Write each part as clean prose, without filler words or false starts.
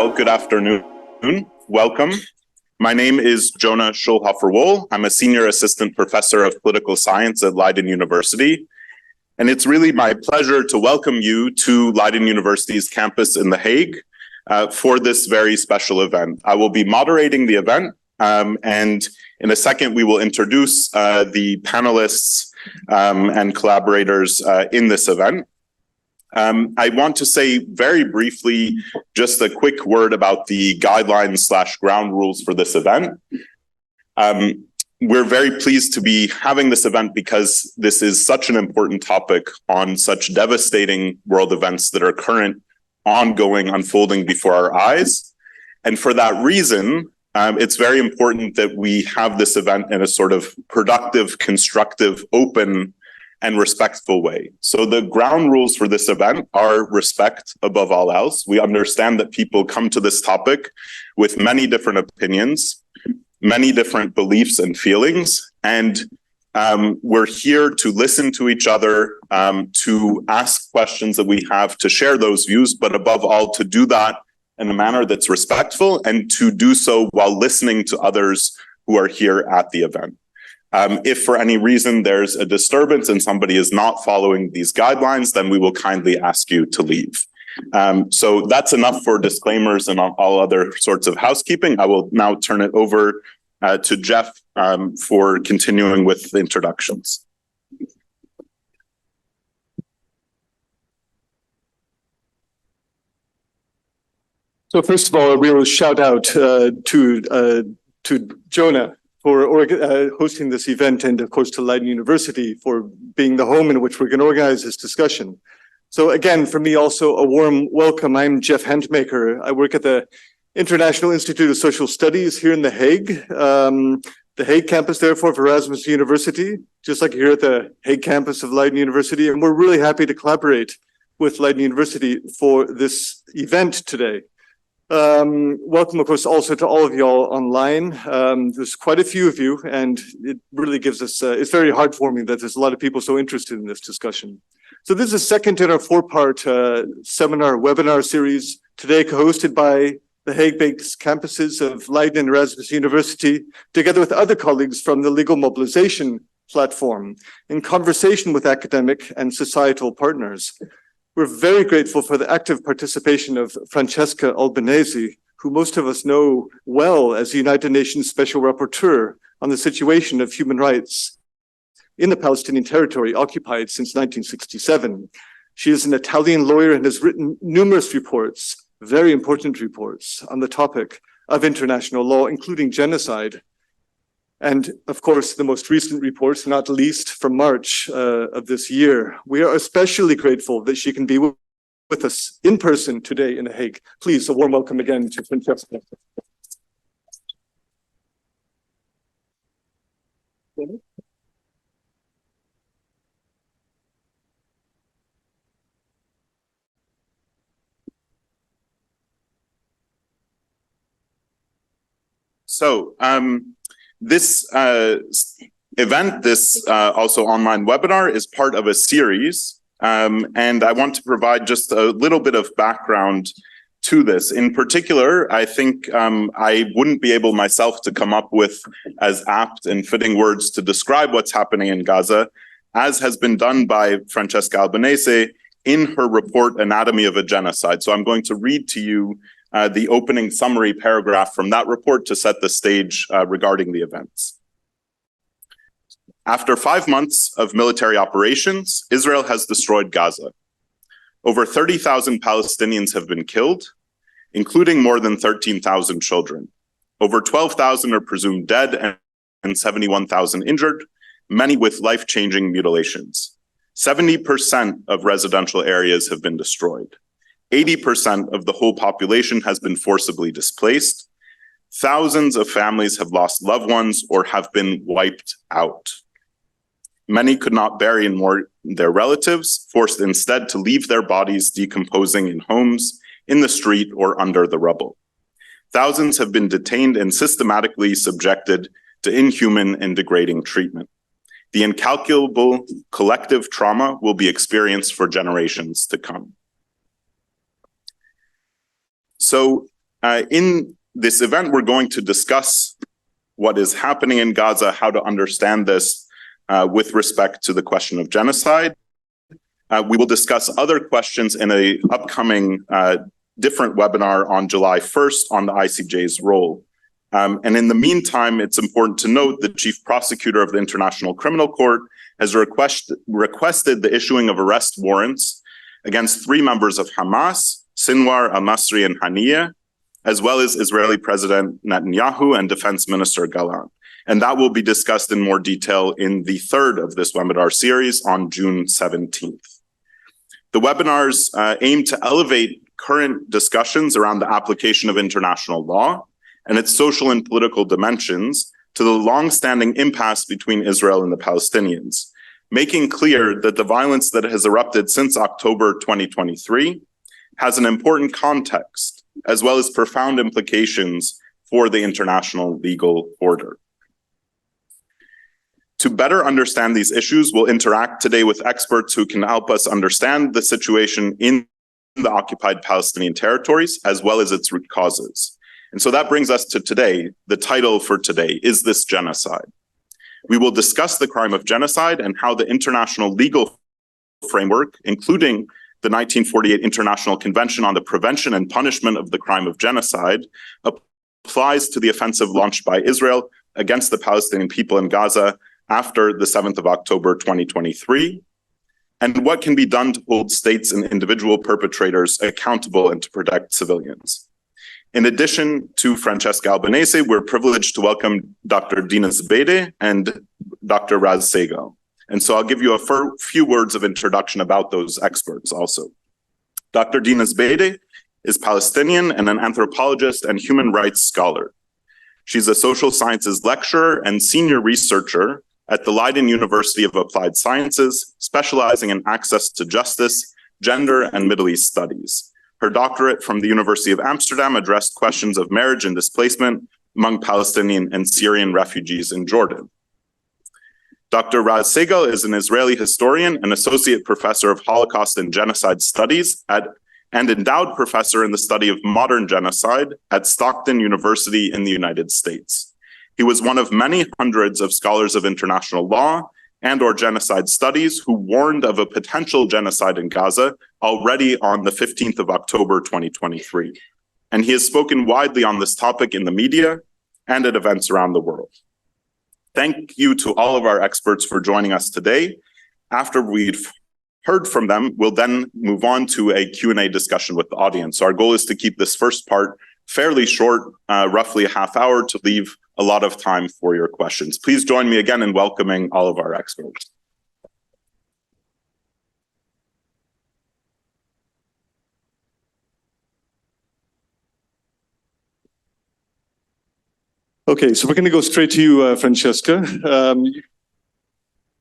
all, good afternoon. Welcome. My name is Jonah Schulhofer-Wohl. I'm a senior assistant professor of political science at Leiden University. And it's really my pleasure to welcome you to Leiden University's campus in The Hague for this very special event. I will be moderating the event, and in a second we will introduce the panelists and collaborators in this event. I want to say very briefly just a quick word about the guidelines/ground rules for this event. We're very pleased to be having this event because this is such an important topic on such devastating world events that are current, ongoing, unfolding before our eyes. And for that reason, it's very important that we have this event in a sort of productive, constructive, open, and respectful way. So the ground rules for this event are respect above all else. We understand that people come to this topic with many different opinions, many different beliefs and feelings, and we're here to listen to each other, to ask questions that we have, to share those views, but above all, to do that in a manner that's respectful and to do so while listening to others who are here at the event. If for any reason there's a disturbance and somebody is not following these guidelines, then we will kindly ask you to leave. So that's enough for disclaimers and all other sorts of housekeeping. I will now turn it over to Jeff for continuing with the introductions. So first of all, a real shout out to Jonah for hosting this event, and of course to Leiden University for being the home in which we can organize this discussion. So again, for me also a warm welcome. I'm Jeff Handmaker. I work at the International Institute of Social Studies here in The Hague. The Hague campus, therefore, of Erasmus University, just like here at the Hague campus of Leiden University. And we're really happy to collaborate with Leiden University for this event today. Welcome, of course, also to all of y'all online. There's quite a few of you, and it really gives us, it's very heartwarming that there's a lot of people so interested in this discussion. So this is the second in our four-part seminar webinar series, today co-hosted by the Hague-based campuses of Leiden and Erasmus University, together with other colleagues from the Legal Mobilization Platform, in conversation with academic and societal partners. We're very grateful for the active participation of Francesca Albanese, who most of us know well as the United Nations Special Rapporteur on the situation of human rights in the Palestinian territory occupied since 1967. She is an Italian lawyer and has written numerous reports, very important reports, on the topic of international law, including genocide. And of course, the most recent reports, not least from March of this year. We are especially grateful that she can be with us in person today in The Hague. Please, a warm welcome again to Francesca. So, this event, this also online webinar, is part of a series, and I want to provide just a little bit of background to this. In particular, I think I wouldn't be able myself to come up with as apt and fitting words to describe what's happening in Gaza, as has been done by Francesca Albanese in her report, Anatomy of a Genocide. So I'm going to read to you the opening summary paragraph from that report to set the stage regarding the events. After 5 months of military operations, Israel has destroyed Gaza. Over 30,000 Palestinians have been killed, including more than 13,000 children. Over 12,000 are presumed dead and 71,000 injured, many with life-changing mutilations. 70% of residential areas have been destroyed. 80% of the whole population has been forcibly displaced. Thousands of families have lost loved ones or have been wiped out. Many could not bury their relatives, forced instead to leave their bodies decomposing in homes, in the street, or under the rubble. Thousands have been detained and systematically subjected to inhuman and degrading treatment. The incalculable collective trauma will be experienced for generations to come. So In this event, we're going to discuss what is happening in Gaza, how to understand this with respect to the question of genocide. We will discuss other questions in an upcoming different webinar on July 1st on the ICJ's role. And in the meantime, it's important to note the Chief Prosecutor of the International Criminal Court has requested the issuing of arrest warrants against 3 members of Hamas, Sinwar, al-Masri, and Haniyeh, as well as Israeli President Netanyahu and Defense Minister Gallant. And that will be discussed in more detail in the 3rd of this webinar series on June 17th. The webinars aim to elevate current discussions around the application of international law and its social and political dimensions to the long-standing impasse between Israel and the Palestinians, making clear that the violence that has erupted since October 2023 has an important context, as well as profound implications for the international legal order. To better understand these issues, we'll interact today with experts who can help us understand the situation in the occupied Palestinian territories, as well as its root causes. And so that brings us to today. The title for today, Is This Genocide? We will discuss the crime of genocide and how the international legal framework, including the 1948 International Convention on the Prevention and Punishment of the Crime of Genocide, applies to the offensive launched by Israel against the Palestinian people in Gaza after the 7th of October 2023, and what can be done to hold states and individual perpetrators accountable and to protect civilians. In addition to Francesca Albanese, we're privileged to welcome Dr. Dina Zbeide and Dr. Raz Segal. And so I'll give you a few words of introduction about those experts also. Dr. Dina Zbeide is Palestinian and an anthropologist and human rights scholar. She's a social sciences lecturer and senior researcher at the Leiden University of Applied Sciences, specializing in access to justice, gender, and Middle East studies. Her doctorate from the University of Amsterdam addressed questions of marriage and displacement among Palestinian and Syrian refugees in Jordan. Dr. Raz Segal is an Israeli historian and associate professor of Holocaust and Genocide Studies and endowed professor in the study of modern genocide at Stockton University in the United States. He was one of many hundreds of scholars of international law and/or genocide studies who warned of a potential genocide in Gaza already on the 15th of October 2023. And he has spoken widely on this topic in the media and at events around the world. Thank you to all of our experts for joining us today. After we've heard from them, we'll then move on to a Q&A discussion with the audience. So our goal is to keep this first part fairly short, roughly a half hour, to leave a lot of time for your questions. Please join me again in welcoming all of our experts. Okay, so we're going to go straight to you, Francesca.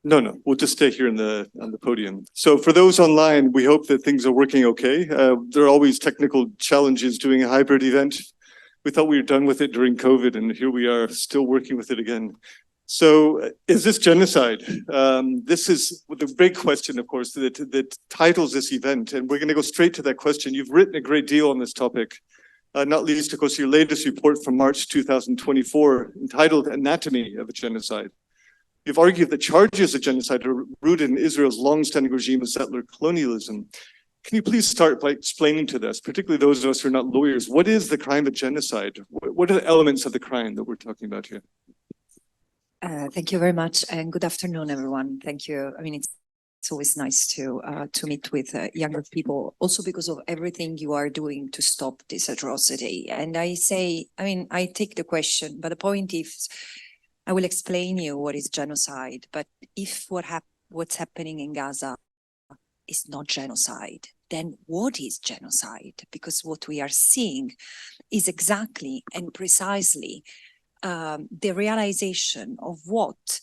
No, we'll just stay here on the podium. So for those online, we hope that things are working okay. There are always technical challenges doing a hybrid event. We thought we were done with it during COVID, and here we are still working with it again. So is this genocide? This is the big question, of course, that titles this event, and we're going to go straight to that question. You've written a great deal on this topic, not least, of course, your latest report from March 2024, entitled Anatomy of a Genocide. You've argued that charges of genocide are rooted in Israel's long-standing regime of settler colonialism. Can you please start by explaining to us, particularly those of us who are not lawyers, what is the crime of genocide? What are the elements of the crime that we're talking about here? Thank you very much, and good afternoon, everyone. Thank you. I mean, it's always nice to meet with younger people, also because of everything you are doing to stop this atrocity. And I take the question, but the point is, I will explain you what is genocide. But if what's happening in Gaza is not genocide, then what is genocide? Because what we are seeing is exactly and precisely the realization of what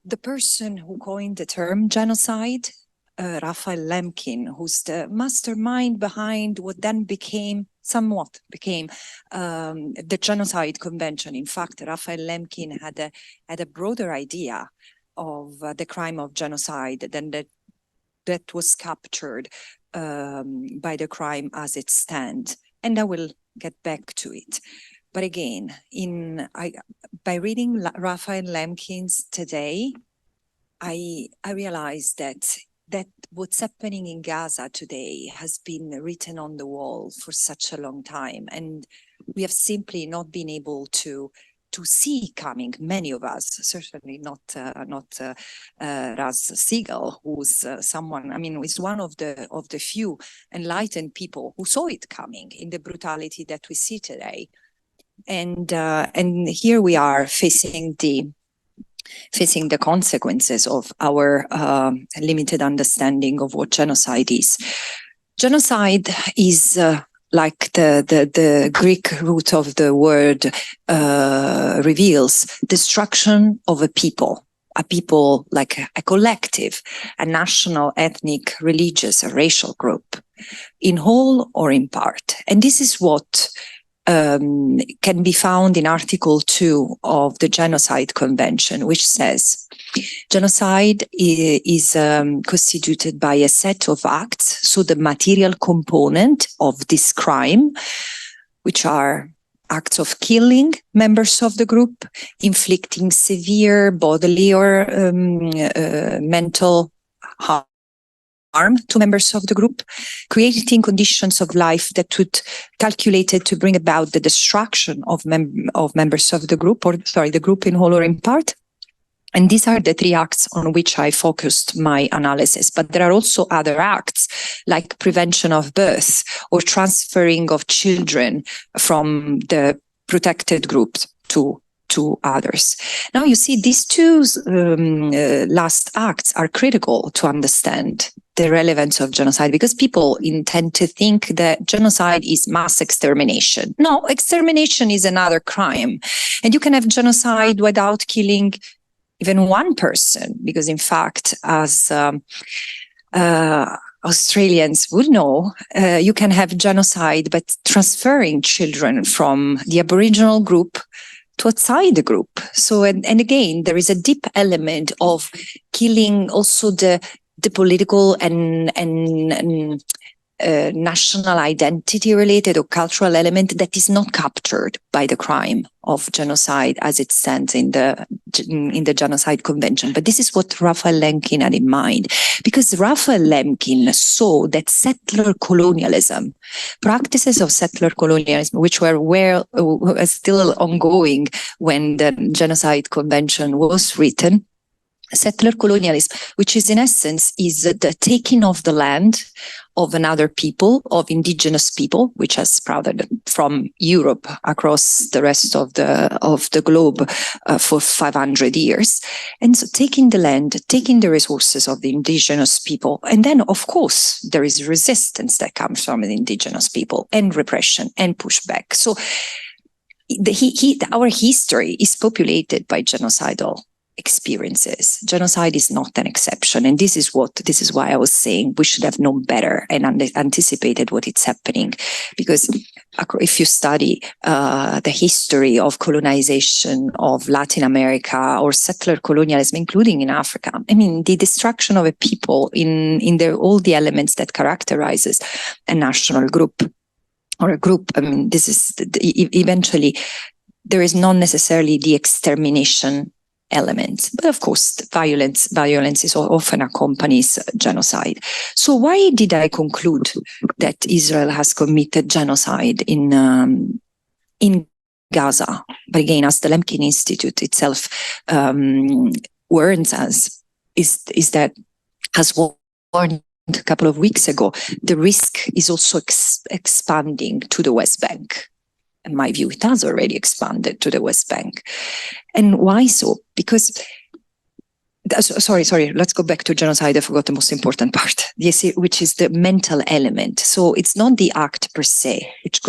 the person who coined the term genocide, Raphael Lemkin, who's the mastermind behind what then became the Genocide Convention. In fact, Raphael Lemkin had a broader idea of the crime of genocide than that was captured by the crime as it stands. And I will get back to it. But again, by reading Raphael Lemkin's today, I realized that what's happening in Gaza today has been written on the wall for such a long time, and we have simply not been able to see coming. Many of us, certainly not Raz Siegel, who's someone. I mean, is one of the few enlightened people who saw it coming in the brutality that we see today. And here we are facing the consequences of our limited understanding of what genocide is. Genocide is like the Greek root of the word reveals, destruction of a people like a collective, a national, ethnic, religious, a racial group, in whole or in part. And this is what can be found in Article 2 of the Genocide Convention, which says genocide is constituted by a set of acts, so the material component of this crime, which are acts of killing members of the group, inflicting severe bodily or mental harm to members of the group, creating conditions of life that would calculated to bring about the destruction of members of the group, the group in whole or in part. And these are the three acts on which I focused my analysis. But there are also other acts like prevention of birth or transferring of children from the protected groups to others. Now, you see, these two last acts are critical to understand the relevance of genocide, because people intend to think that genocide is mass extermination. No, extermination is another crime. And you can have genocide without killing even one person, because in fact, as Australians would know, you can have genocide, but transferring children from the Aboriginal group to outside the group. So, and again, there is a deep element of killing also the political and national identity related or cultural element that is not captured by the crime of genocide as it stands in the Genocide Convention. But this is what Raphael Lemkin had in mind, because Raphael Lemkin saw that settler colonialism, practices of settler colonialism, which were still ongoing when the Genocide Convention was written, settler colonialism, which is in essence is the taking of the land of another people, of indigenous people, which has sprouted from Europe across the rest of the globe for 500 years. And so taking the land, taking the resources of the indigenous people, and then of course there is resistance that comes from the indigenous people, and repression and pushback. So our history is populated by genocidal experiences. Genocide is not an exception. And this is why I was saying we should have known better and anticipated what is happening. Because if you study the history of colonization of Latin America or settler colonialism, including in Africa, I mean, the destruction of a people in all the elements that characterizes a national group or a group, I mean, this is eventually, there is not necessarily the extermination element, but of course, violence is often accompanies genocide. So why did I conclude that Israel has committed genocide in Gaza? But again, as the Lemkin Institute itself warns us, is that, has warned a couple of weeks ago, the risk is also expanding to the West Bank. In my view, it has already expanded to the West Bank. And why so? Because, sorry, let's go back to genocide. I forgot the most important part, which is the mental element. So it's not the act per se, which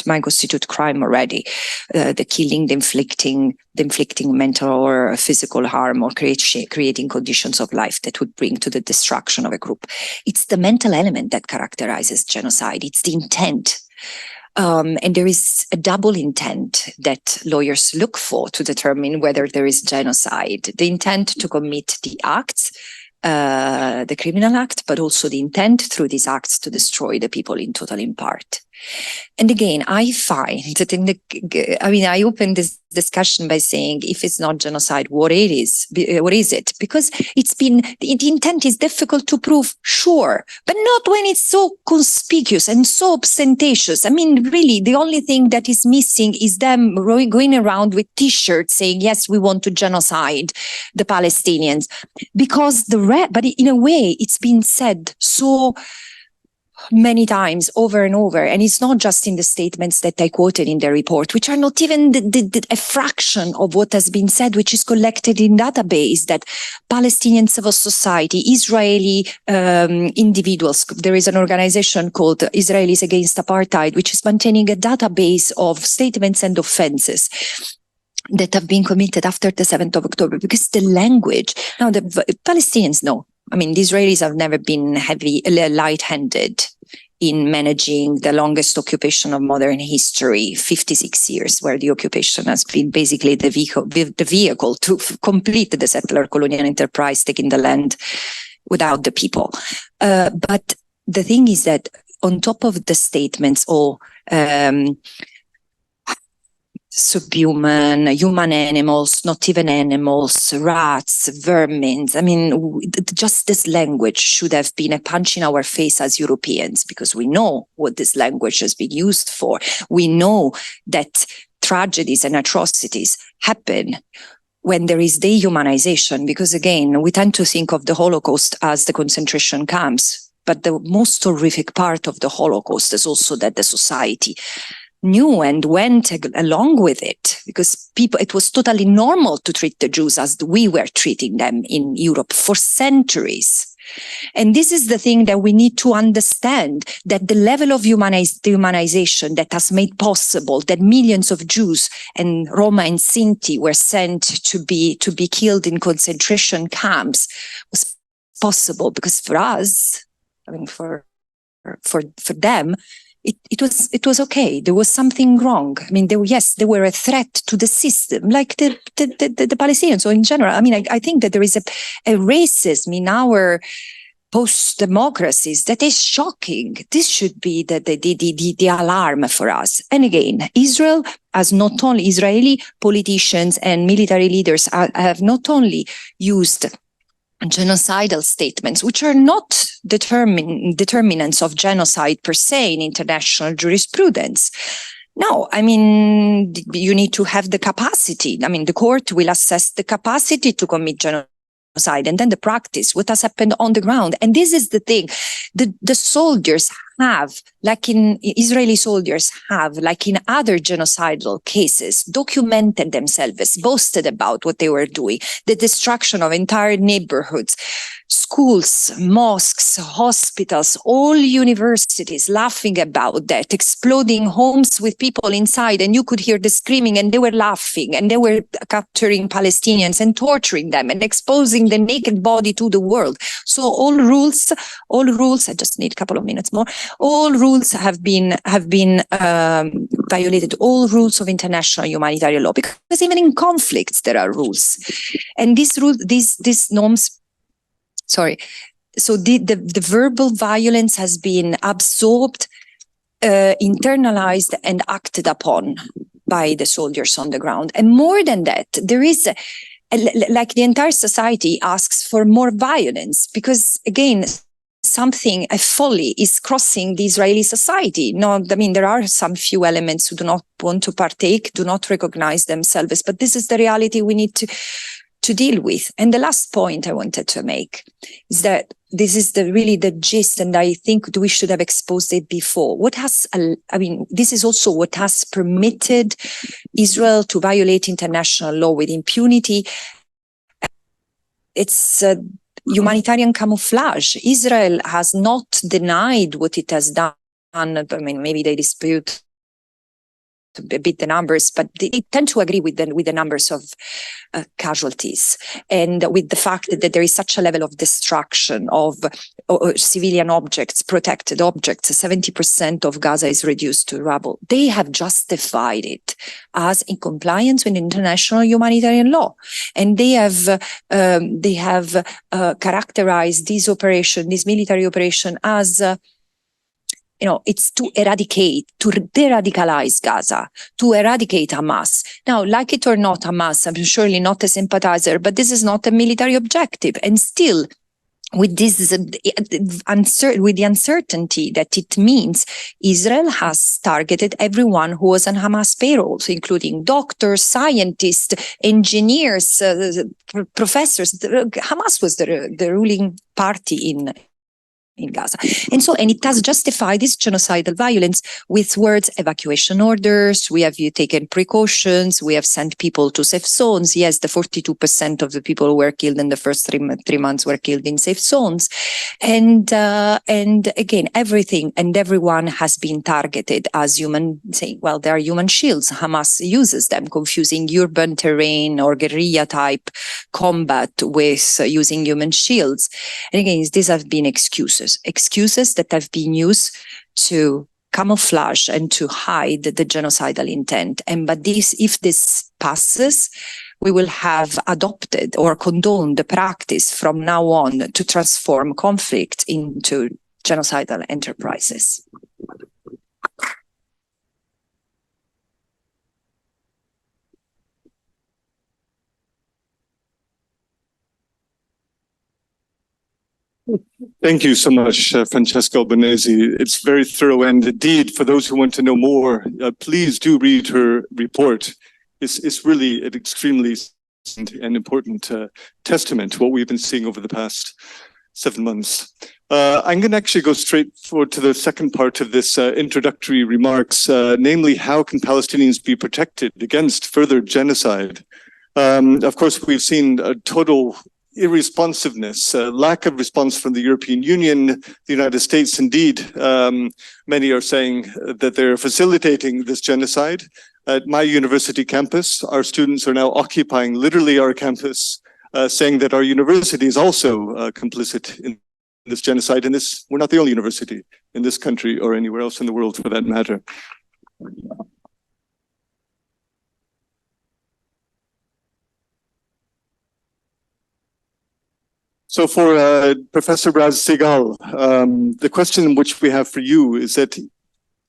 might constitute crime already, the killing, the inflicting mental or physical harm, or creating conditions of life that would bring to the destruction of a group. It's the mental element that characterizes genocide. It's the intent. And there is a double intent that lawyers look for to determine whether there is genocide. The intent to commit the acts, the criminal act, but also the intent through these acts to destroy the people in total, in part. And again, I find that I opened this discussion by saying, if it's not genocide, what is it? Because the intent is difficult to prove, sure, but not when it's so conspicuous and so ostentatious. I mean, really, the only thing that is missing is them going around with T-shirts saying, yes, we want to genocide the Palestinians. Because but in a way, it's been said so many times over and over. And it's not just in the statements that I quoted in the report, which are not even a fraction of what has been said, which is collected in database that Palestinian civil society, Israeli individuals, there is an organization called Israelis Against Apartheid, which is maintaining a database of statements and offenses that have been committed after the 7th of October, because the language, now the Palestinians know. I mean, the Israelis have never been light-handed in managing the longest occupation of modern history, 56 years, where the occupation has been basically the vehicle to complete the settler colonial enterprise, taking the land without the people. But the thing is that on top of the statements, subhuman, human animals, not even animals, rats, vermin. I mean, just this language should have been a punch in our face as Europeans, because we know what this language has been used for. We know that tragedies and atrocities happen when there is dehumanization, because again, we tend to think of the Holocaust as the concentration camps, but the most horrific part of the Holocaust is also that the society knew and went along with it, because it was totally normal to treat the Jews as we were treating them in Europe for centuries. And this is the thing that we need to understand, that the level of dehumanization that has made possible that millions of Jews and Roma and Sinti were sent to be killed in concentration camps was possible because for us, I mean, for them, it was okay. There was something wrong. I mean, they were a threat to the system, like the Palestinians. So in general, I mean, I think that there is a racism in our post-democracies that is shocking. This should be the alarm for us. And again, Israel, as not only Israeli politicians and military leaders have not only used genocidal statements, which are not determinants of genocide per se in international jurisprudence. No, I mean, you need to have the capacity. I mean, the court will assess the capacity to commit genocide and then the practice, what has happened on the ground. And this is the thing. The soldiers have, like in Israeli soldiers have, like in other genocidal cases, documented themselves, boasted about what they were doing, the destruction of entire neighborhoods, schools, mosques, hospitals, all universities laughing about that, exploding homes with people inside, and you could hear the screaming, and they were laughing, and they were capturing Palestinians and torturing them and exposing the naked body to the world. So all rules, I just need a couple of minutes more. All rules have been violated. All rules of international humanitarian law, because even in conflicts there are rules, and these norms. Sorry. So the verbal violence has been absorbed, internalized, and acted upon by the soldiers on the ground. And more than that, there is like the entire society asks for more violence, because again, a folly is crossing the Israeli society. No, I mean, there are some few elements who do not want to partake, do not recognize themselves, but this is the reality we need to deal with. And the last point I wanted to make is that this is really the gist, and I think we should have exposed it before. This is also what has permitted Israel to violate international law with impunity. It's humanitarian camouflage. Israel has not denied what it has done. I mean, maybe they dispute a bit the numbers, but they tend to agree with the numbers of casualties, and with the fact that there is such a level of destruction of civilian objects, protected objects. 70% of Gaza is reduced to rubble. They have justified it as in compliance with international humanitarian law, and they have characterized this military operation as it's to eradicate, to de-radicalize Gaza, to eradicate Hamas. Now, like it or not, Hamas, I'm surely not a sympathizer, but this is not a military objective. And still, with this with the uncertainty that it means, Israel has targeted everyone who was on Hamas payrolls, including doctors, scientists, engineers, professors. Hamas was the ruling party in Gaza. And it has justified this genocidal violence with words, evacuation orders, we have taken precautions, we have sent people to safe zones. Yes, the 42% of the people who were killed in the first three months were killed in safe zones. And again, everything and everyone has been targeted as they are human shields. Hamas uses them, confusing urban terrain or guerrilla type combat with using human shields. And again, these have been excuses that have been used to camouflage and to hide the genocidal intent. But if this passes, we will have adopted or condoned the practice from now on to transform conflict into genocidal enterprises. Thank you so much, Francesca Albanese. It's very thorough, and indeed, for those who want to know more, please do read her report. It's really an extremely and important testament to what we've been seeing over the past 7 months. I'm going to actually go straight forward to the second part of this introductory remarks, namely, how can Palestinians be protected against further genocide? Of course, we've seen a total irresponsiveness, lack of response from the European Union, the United States. Indeed, many are saying that they're facilitating this genocide. At my university campus, our students are now occupying literally our campus, saying that our university is also complicit in this genocide. And we're not the only university in this country or anywhere else in the world for that matter. So for Professor Raz Segal, the question which we have for you is that,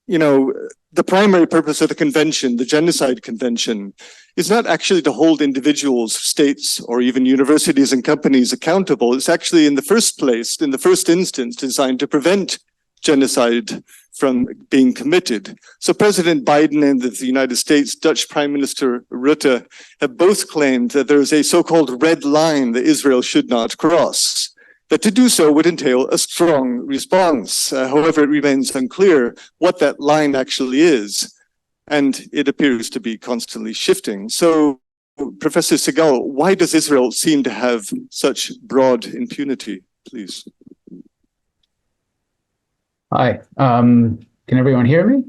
the primary purpose of the convention, the Genocide Convention, is not actually to hold individuals, states, or even universities and companies accountable. It's actually in the first instance, designed to prevent genocide from being committed. So President Biden and the United States, Dutch Prime Minister Rutte, have both claimed that there is a so-called red line that Israel should not cross, that to do so would entail a strong response. However, it remains unclear what that line actually is, and it appears to be constantly shifting. So, Professor Segal, why does Israel seem to have such broad impunity, please? Hi, can everyone hear me?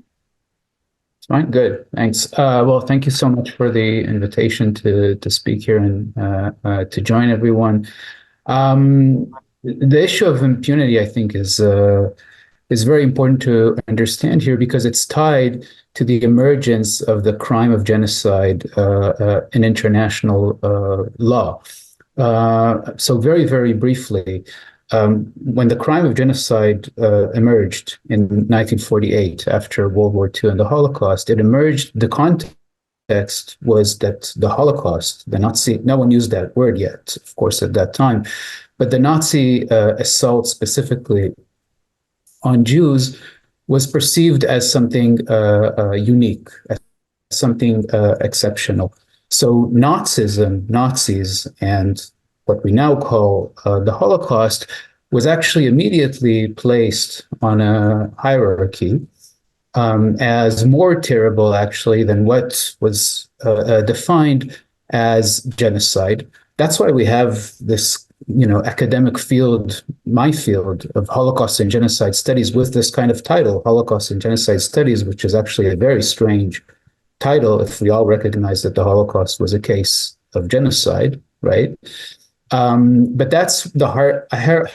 It's fine, good, thanks. Well, thank you so much for the invitation to speak here and to join everyone. The issue of impunity, I think, is very important to understand here because it's tied to the emergence of the crime of genocide in international law. So very, very briefly, when the crime of genocide emerged in 1948 after World War II and the Holocaust, it emerged, the context was that the Holocaust, the Nazi, no one used that word yet, of course, at that time, but the Nazi assault specifically on Jews was perceived as something unique, as something exceptional. So Nazism, Nazis, and what we now call the Holocaust was actually immediately placed on a hierarchy as more terrible, actually, than what was defined as genocide. That's why we have this, academic field, my field of Holocaust and Genocide Studies with this kind of title, Holocaust and Genocide Studies, which is actually a very strange title if we all recognize that the Holocaust was a case of genocide, right? But that's the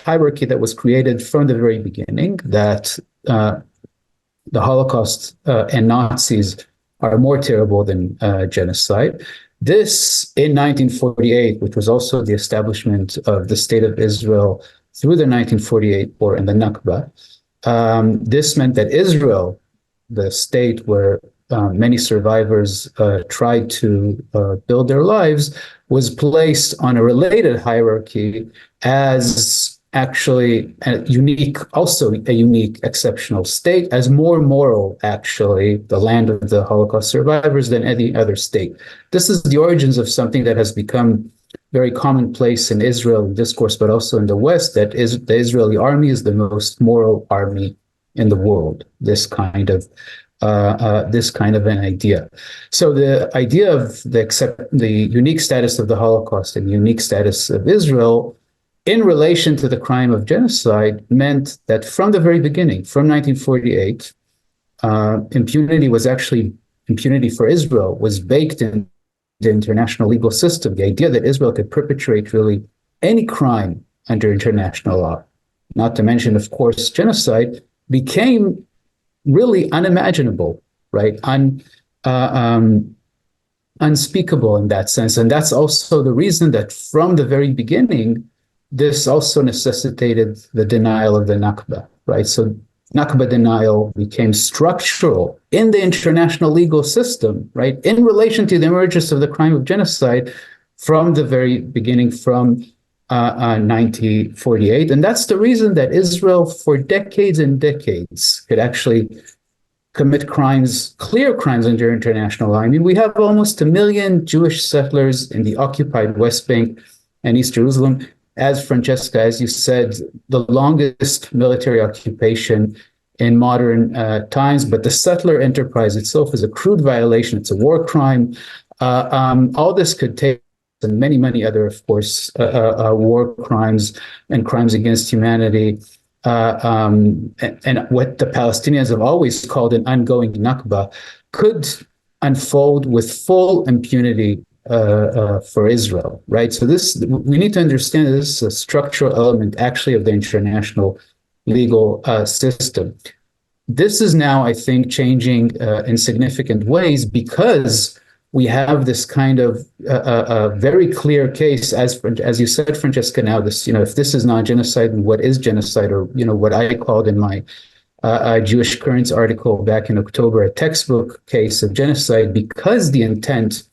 hierarchy that was created from the very beginning, that the Holocaust and Nazis are more terrible than genocide. This, in 1948, which was also the establishment of the State of Israel through the 1948 war and the Nakba, This meant that Israel, the state where many survivors tried to build their lives, was placed on a related hierarchy as actually a unique, exceptional state, as more moral, actually, the land of the Holocaust survivors than any other state. This is the origins of something that has become very commonplace in Israel discourse, but also in the West, that is the Israeli army is the most moral army in the world. This kind of an idea. So the idea of the unique status of the Holocaust and unique status of Israel in relation to the crime of genocide meant that from the very beginning, from 1948, impunity for Israel was baked in the international legal system. The idea that Israel could perpetrate really any crime under international law, not to mention, of course, genocide, became really unimaginable, right? Unspeakable in that sense. And that's also the reason that from the very beginning, this also necessitated the denial of the Nakba, right? So Nakba denial became structural in the international legal system, right? In relation to the emergence of the crime of genocide from the very beginning, from 1948. And that's the reason that Israel, for decades and decades, could actually commit crimes, clear crimes under international law. I mean, we have almost 1 million Jewish settlers in the occupied West Bank and East Jerusalem. As Francesca, as you said, the longest military occupation in modern times, but the settler enterprise itself is a crude violation. It's a war crime. All this could take, and many, many other, of course, war crimes and crimes against humanity, and what the Palestinians have always called an ongoing Nakba, could unfold with full impunity for Israel, right? So we need to understand that this is a structural element actually of the international legal system. This is now, I think, changing in significant ways because we have this kind of very clear case, as you said, Francesca. Now, this, if this is not genocide, then what is genocide? Or what I called in my Jewish Currents article back in October, a textbook case of genocide, because the intent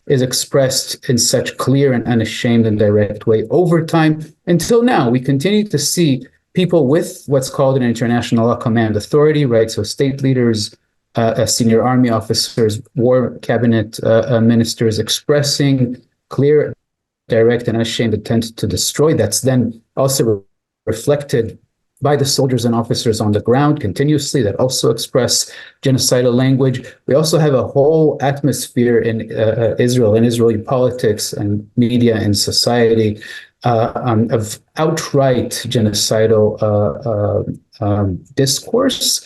is expressed in such clear and unashamed and direct way over time. Until now, we continue to see people with what's called an international law command authority, right? So state leaders, senior army officers, war cabinet ministers expressing clear, direct, and unashamed intent to destroy. That's then also reflected by the soldiers and officers on the ground continuously that also express genocidal language. We also have a whole atmosphere in Israel and Israeli politics and media and society of outright genocidal discourse.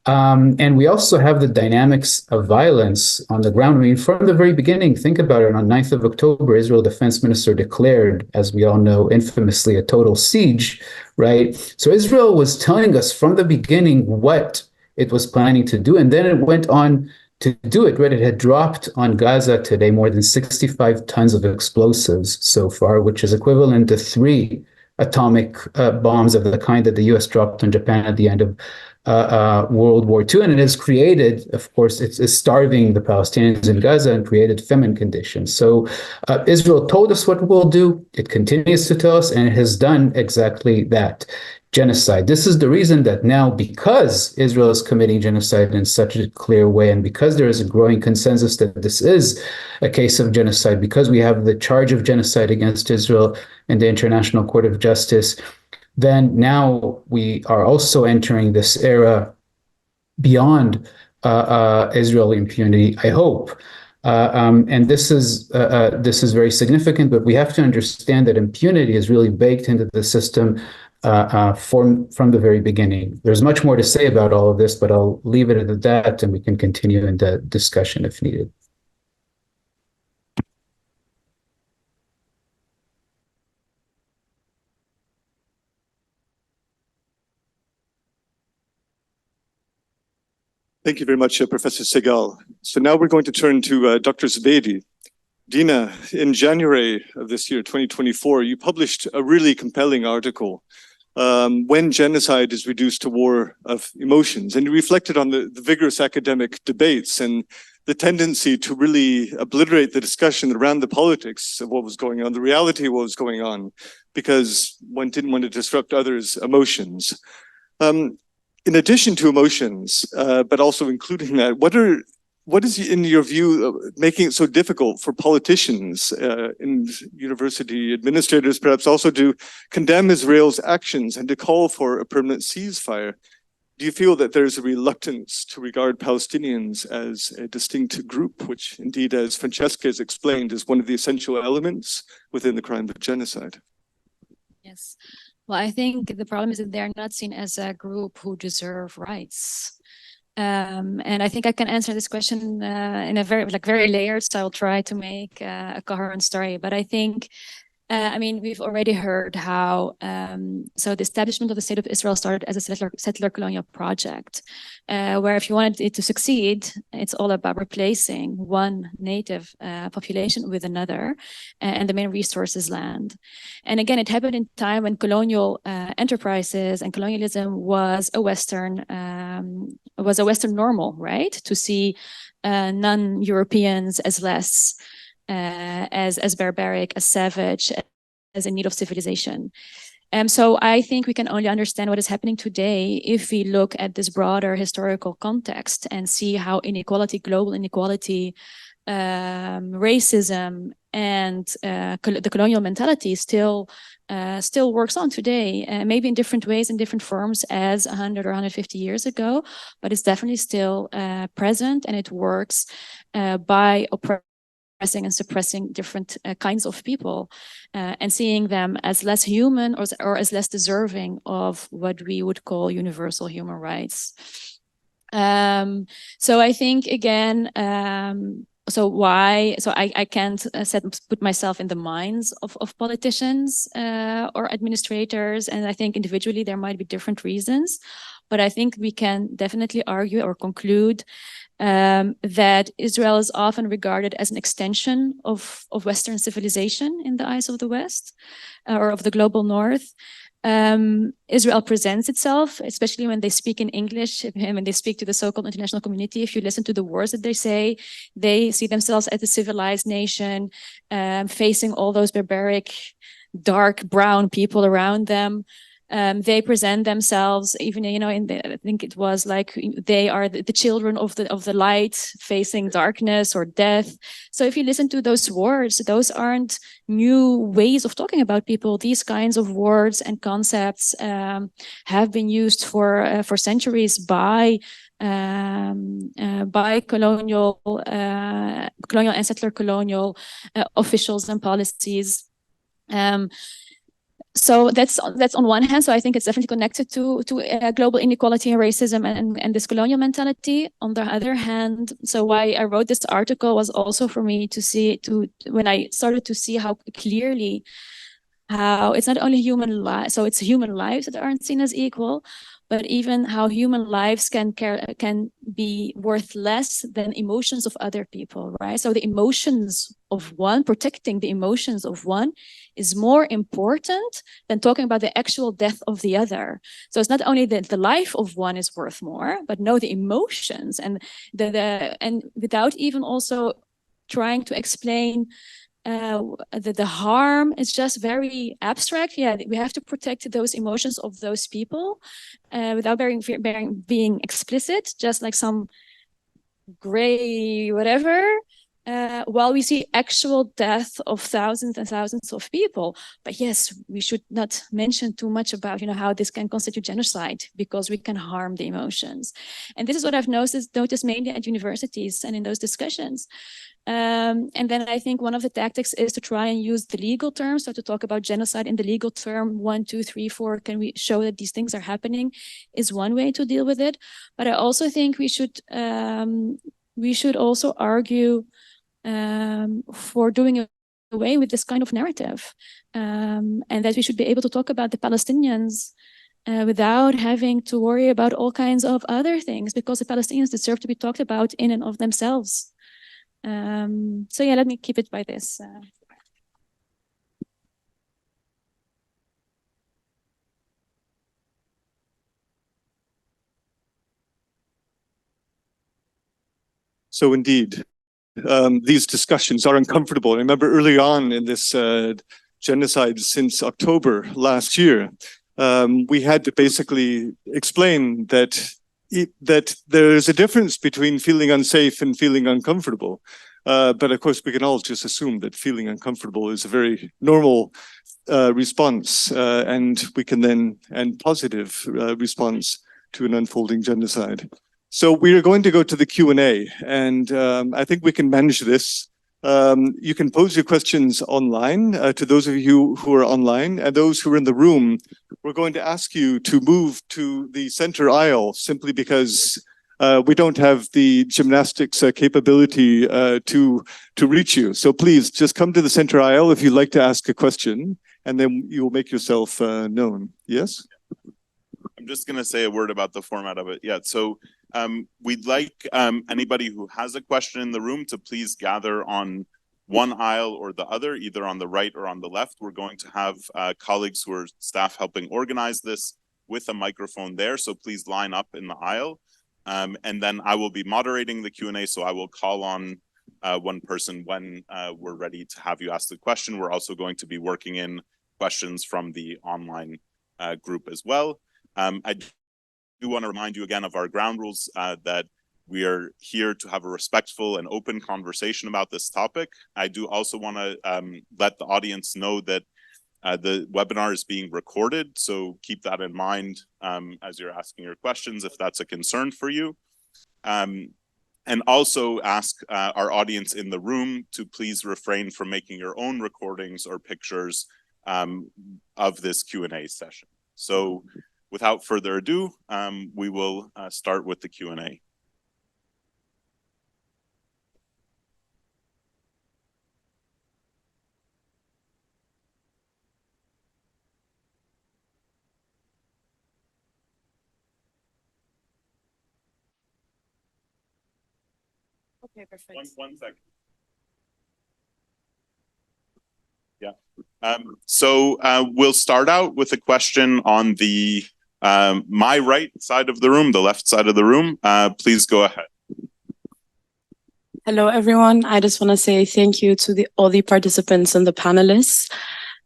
And we also have the dynamics of violence on the ground. I mean, from the very beginning, think about it. On 9th of October, Israel defense minister declared, as we all know, infamously, a total siege, right? So Israel was telling us from the beginning what it was planning to do. And then it went on to do it, right? It had dropped on Gaza today more than 65 tons of explosives so far, which is equivalent to 3 atomic bombs of the kind that the US dropped on Japan at the end of World War II. And it has created, of course, it's starving the Palestinians in Gaza and created famine conditions. So Israel told us what it will do. It continues to tell us, and it has done exactly that. Genocide. This is the reason that now, because Israel is committing genocide in such a clear way, and because there is a growing consensus that this is a case of genocide, because we have the charge of genocide against Israel in the International Court of Justice, then now we are also entering this era beyond Israeli impunity, I hope. And this is very significant, but we have to understand that impunity is really baked into the system from the very beginning. There's much more to say about all of this, but I'll leave it at that, and we can continue in the discussion if needed. Thank you very much, Professor Segal. So now we're going to turn to Dr. Zubeidi. Dina, in January of this year, 2024, you published a really compelling article when genocide is reduced to war of emotions. And he reflected on the vigorous academic debates and the tendency to really obliterate the discussion around the politics of what was going on, the reality of what was going on, because one didn't want to disrupt others' emotions. In addition to emotions, but also including that, what is, in your view, making it so difficult for politicians and university administrators perhaps also to condemn Israel's actions and to call for a permanent ceasefire? Do you feel that there's a reluctance to regard Palestinians as a distinct group, which indeed, as Francesca has explained, is one of the essential elements within the crime of genocide? Yes. Well, I think the problem is that they're not seen as a group who deserve rights. And I think I can answer this question in a very layered, so I'll try to make a coherent story. But I think, I mean, we've already heard how, so the establishment of the State of Israel started as a settler colonial project, where if you wanted it to succeed, it's all about replacing one native population with another, and the main resource is land. And again, it happened in time when colonial enterprises and colonialism was a Western normal, right? To see non-Europeans as less, as barbaric, as savage, as in need of civilization. So I think we can only understand what is happening today if we look at this broader historical context and see how inequality, global inequality, racism, and the colonial mentality still works on today, maybe in different ways, in different forms as 100 or 150 years ago, but it's definitely still present, and it works by oppressing and suppressing different kinds of people, and seeing them as less human or as less deserving of what we would call universal human rights. So I think, again, I can't put myself in the minds of politicians or administrators, and I think individually there might be different reasons, but I think we can definitely argue or conclude that Israel is often regarded as an extension of Western civilization in the eyes of the West or of the global North. Israel presents itself, especially when they speak in English, when they speak to the so-called international community. If you listen to the words that they say, they see themselves as a civilized nation, facing all those barbaric, dark brown people around them. They present themselves, even, you know, I think it was like they are the children of the light facing darkness or death. So if you listen to those words, those aren't new ways of talking about people. These kinds of words and concepts have been used for centuries by colonial and settler colonial officials and policies. So that's on one hand. So I think it's definitely connected to global inequality and racism and this colonial mentality. On the other hand, so why I wrote this article was also for me to see, when I started to see how clearly how it's not only human lives, so it's human lives that aren't seen as equal, but even how human lives can be worth less than emotions of other people, right? So the emotions of one, protecting the emotions of one, is more important than talking about the actual death of the other. So it's not only that the life of one is worth more, but no, the emotions and and without even also trying to explain the harm is just very abstract. Yeah, we have to protect those emotions of those people without being explicit, just like some gray whatever, while we see actual death of thousands and thousands of people. But yes, we should not mention too much about, you know, how this can constitute genocide, because we can harm the emotions. And this is what I've noticed mainly at universities and in those discussions. And then I think one of the tactics is to try and use the legal terms. So to talk about genocide in the legal term, 1, 2, 3, 4, can we show that these things are happening, is one way to deal with it. But I also think we should also argue for doing away with this kind of narrative, and that we should be able to talk about the Palestinians without having to worry about all kinds of other things, because the Palestinians deserve to be talked about in and of themselves. So yeah, let me keep it by this. So indeed, these discussions are uncomfortable. I remember early on in this genocide since October last year, we had to basically explain that there is a difference between feeling unsafe and feeling uncomfortable. But of course, we can all just assume that feeling uncomfortable is a very normal response, and positive response to an unfolding genocide. So we are going to go to the Q&A, and I think we can manage this. You can pose your questions online to those of you who are online, and those who are in the room. We're going to ask you to move to the center aisle simply because we don't have the gymnastics capability to reach you. So please just come to the center aisle if you'd like to ask a question, and then you will make yourself known. Yes? I'm just going to say a word about the format of it. Yeah, so we'd like anybody who has a question in the room to please gather on one aisle or the other, either on the right or on the left. We're going to have colleagues who are staff helping organize this with a microphone there, so please line up in the aisle. And then I will be moderating the Q&A, so I will call on one person when we're ready to have you ask the question. We're also going to be working in questions from the online group as well. I do want to remind you again of our ground rules, that we are here to have a respectful and open conversation about this topic. I do also want to let the audience know that the webinar is being recorded, so keep that in mind as you're asking your questions, if that's a concern for you. And also ask our audience in the room to please refrain from making your own recordings or pictures of this Q&A session. So without further ado, we will start with the Q&A. Okay, perfect. One second. Yeah. So we'll start out with a question on the my right side of the room, the left side of the room. Please go ahead. Hello, everyone. I just want to say thank you to all the participants and the panelists.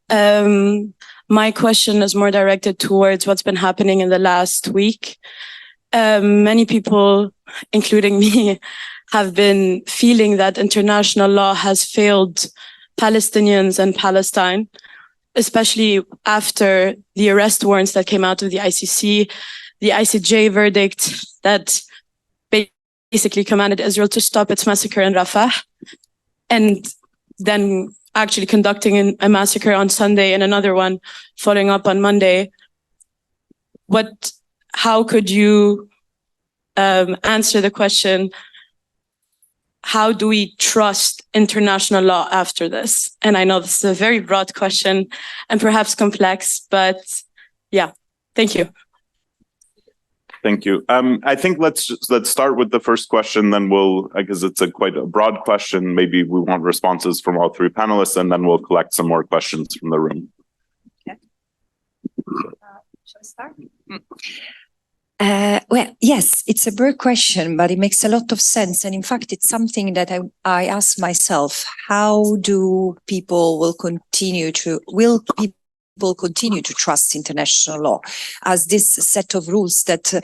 My question is more directed towards what's been happening in the last week. Many people, including me, have been feeling that international law has failed Palestinians and Palestine, especially after the arrest warrants that came out of the ICC, the ICJ verdict that basically commanded Israel to stop its massacre in Rafah, and then actually conducting a massacre on Sunday and another one following up on Monday. How could you answer the question, how do we trust international law after this? And I know this is a very broad question and perhaps complex, but yeah, thank you. Thank you. I think let's start with the first question, then we'll, because it's quite a broad question, maybe we want responses from all three panelists, and then we'll collect some more questions from the room. Okay. Shall we start? Well, yes, it's a broad question, but it makes a lot of sense. And in fact, it's something that I ask myself, how do will people continue to trust international law as this set of rules that the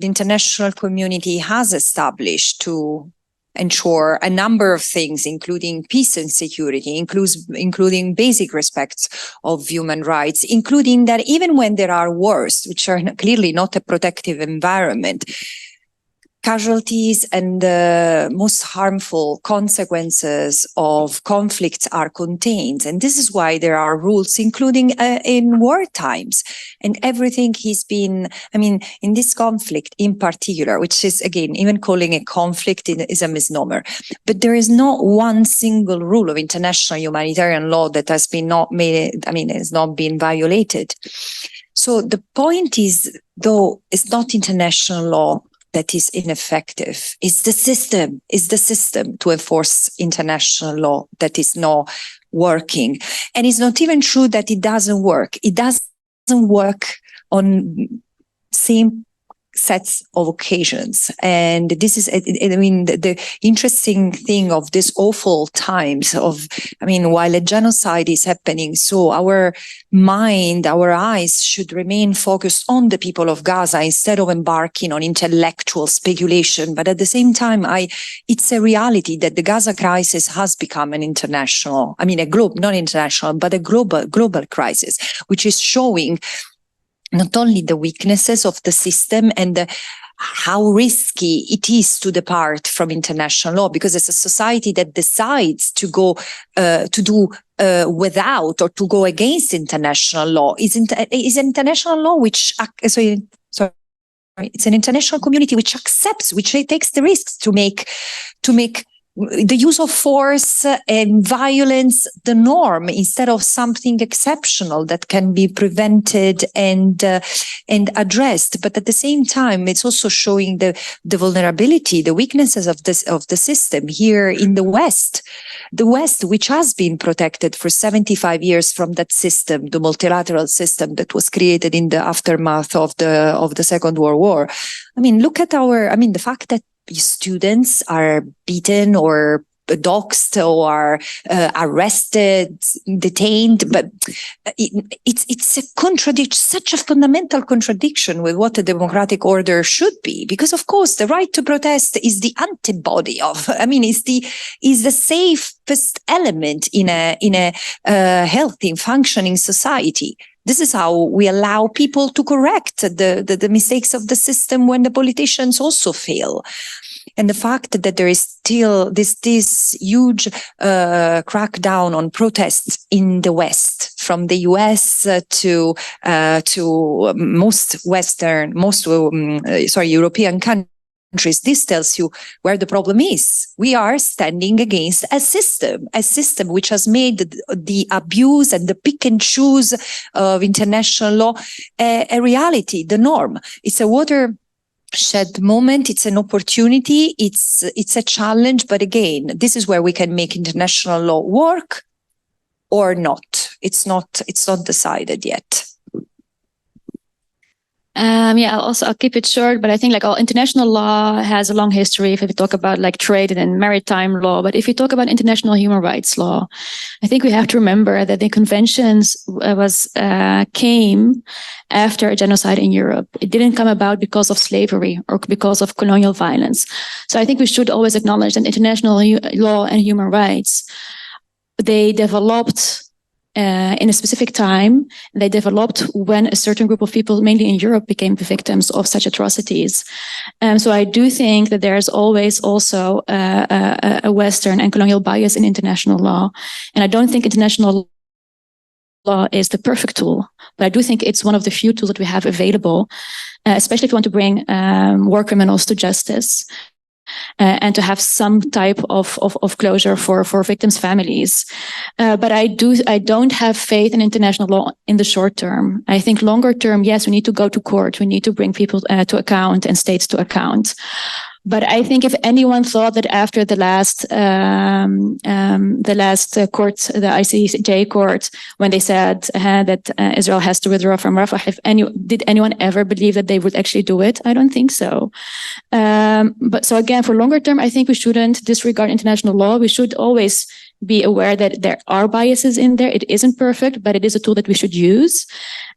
international community has established to ensure a number of things, including peace and security, including basic respects of human rights, including that even when there are wars, which are clearly not a protective environment, casualties and the most harmful consequences of conflicts are contained. And this is why there are rules, including in war times. And everything in this conflict in particular, which is, again, even calling it conflict is a misnomer. But there is not one single rule of international humanitarian law that has not been violated. So the point is, though, it's not international law that is ineffective. It's the system to enforce international law that is not working. And it's not even true that it doesn't work. It doesn't work on same sets of occasions. And this is, I mean, the interesting thing of this awful times of, I mean, while a genocide is happening, so our mind, our eyes should remain focused on the people of Gaza instead of embarking on intellectual speculation. But at the same time, it's a reality that the Gaza crisis has become an international, I mean, not international, but a global crisis, which is showing not only the weaknesses of the system and how risky it is to depart from international law, because it's a society that decides to go to do without or to go against international law is international law which it's an international community which accepts, which takes the risks to make the use of force and violence the norm instead of something exceptional that can be prevented and addressed. But at the same time, it's also showing the vulnerability, the weaknesses of the system here in the West, which has been protected for 75 years from that system, the multilateral system that was created in the aftermath of the Second World War. I mean, look at the fact that students are beaten or doxxed or arrested, detained, but it's such a fundamental contradiction with what a democratic order should be. Because of course, the right to protest is the antibody of, is the safest element in a healthy, functioning society. This is how we allow people to correct the mistakes of the system when the politicians also fail. And the fact that there is still this huge crackdown on protests in the West, from the US to most European countries, this tells you where the problem is. We are standing against a system which has made the abuse and the pick and choose of international law a reality, the norm. It's a watershed moment. It's an opportunity. It's a challenge. But again, this is where we can make international law work or not. It's not decided yet. I'll keep it short, but I think all international law has a long history if we talk about trade and maritime law. But if you talk about international human rights law, I think we have to remember that the conventions came after a genocide in Europe. It didn't come about because of slavery or because of colonial violence. So I think we should always acknowledge that international law and human rights, they developed in a specific time. They developed when a certain group of people, mainly in Europe, became the victims of such atrocities. So I do think that there is always also a Western and colonial bias in international law. And I don't think international law is the perfect tool, but I do think it's one of the few tools that we have available, especially if you want to bring war criminals to justice. And to have some type of closure for victims' families. But I don't have faith in international law in the short term. I think longer term, yes, we need to go to court. We need to bring people to account and states to account. But I think if anyone thought that after the last court, the ICJ court, when they said that Israel has to withdraw from Rafah, did anyone ever believe that they would actually do it? I don't think so. But so again, for longer term, I think we shouldn't disregard international law. We should always be aware that there are biases in there. It isn't perfect, but it is a tool that we should use.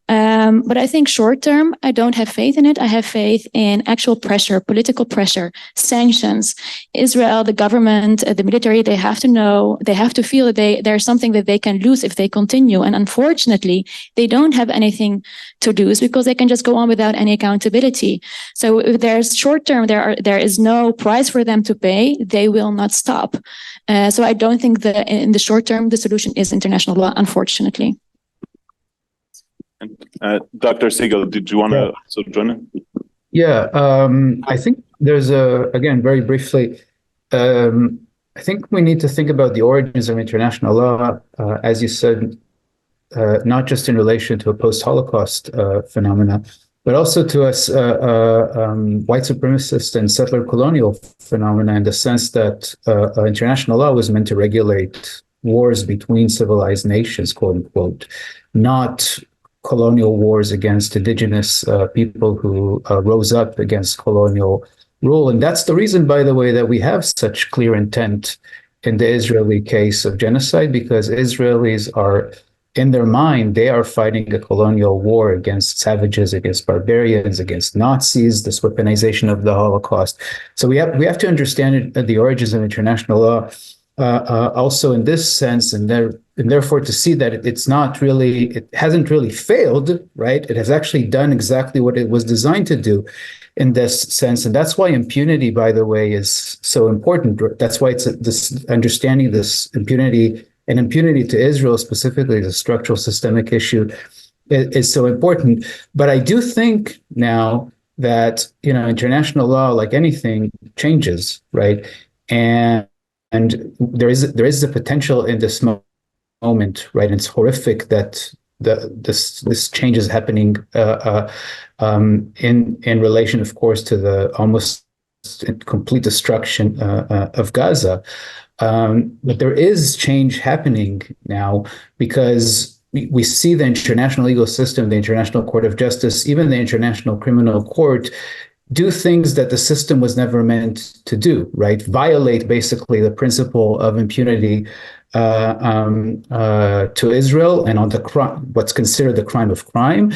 But I think short term, I don't have faith in it. I have faith in actual pressure, political pressure, sanctions. Israel, the government, the military, they have to know, they have to feel that there's something that they can lose if they continue. And unfortunately, they don't have anything to lose because they can just go on without any accountability. So if there's short term, there is no price for them to pay, they will not stop. So I don't think that in the short term, the solution is international law, unfortunately. Dr. Siegel, did you want to also join in? Yeah, I think there's again, very briefly, I think we need to think about the origins of international law, as you said, not just in relation to a post-Holocaust phenomena, but also to us white supremacist and settler colonial phenomena, in the sense that international law was meant to regulate wars between civilized nations, quote unquote, not colonial wars against indigenous people who rose up against colonial rule. And that's the reason, by the way, that we have such clear intent in the Israeli case of genocide, because Israelis are, in their mind, they are fighting a colonial war against savages, against barbarians, against Nazis, this weaponization of the Holocaust. So we have to understand the origins of international law also in this sense, and therefore to see that it hasn't really failed, right? It has actually done exactly what it was designed to do in this sense. And that's why impunity, by the way, is so important. That's why it's this understanding this impunity and impunity to Israel specifically, the structural systemic issue, is so important. But I do think now that, international law, like anything, changes, right? And there is a potential in this moment, right? And it's horrific that this change is happening in relation, of course, to the almost complete destruction of Gaza. But there is change happening now because we see the international legal system, the International Court of Justice, even the International Criminal Court, do things that the system was never meant to do, right? Violate basically the principle of impunity to Israel and on what's considered the crime of crime,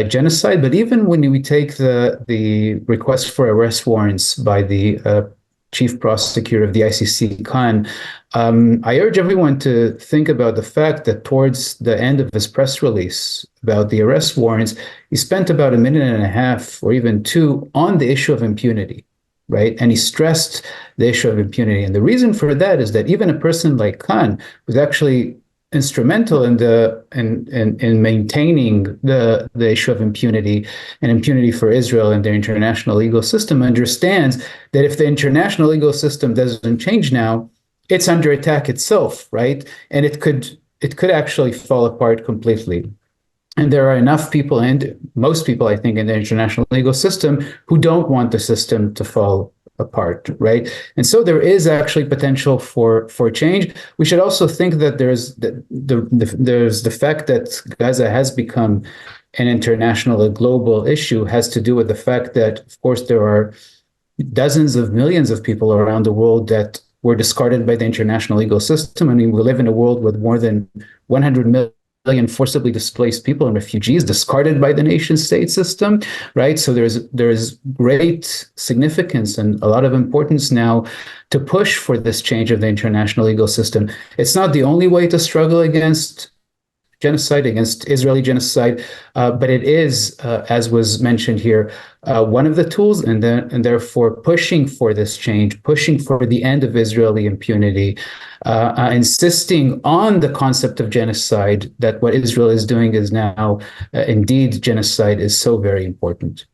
genocide. But even when we take the request for arrest warrants by the chief prosecutor of the ICC, Khan, I urge everyone to think about the fact that towards the end of his press release about the arrest warrants, he spent about 1.5 minutes or even 2 on the issue of impunity, right? And he stressed the issue of impunity. And the reason for that is that even a person like Khan was actually instrumental in maintaining the issue of impunity and impunity for Israel and their international legal system, understands that if the international legal system doesn't change now, it's under attack itself, right? And it could actually fall apart completely. And there are enough people, and most people, I think, in the international legal system who don't want the system to fall apart, right? And so there is actually potential for change. We should also think that there's the fact that Gaza has become an international, a global issue has to do with the fact that, of course, there are dozens of millions of people around the world that were discarded by the international legal system. I mean, we live in a world with more than 100 million forcibly displaced people and refugees discarded by the nation state system, right? So there's great significance and a lot of importance now to push for this change of the international legal system. It's not the only way to struggle against genocide, against Israeli genocide, but it is, as was mentioned here, one of the tools, and therefore pushing for this change, pushing for the end of Israeli impunity, insisting on the concept of genocide, that what Israel is doing is now indeed genocide, is so very important.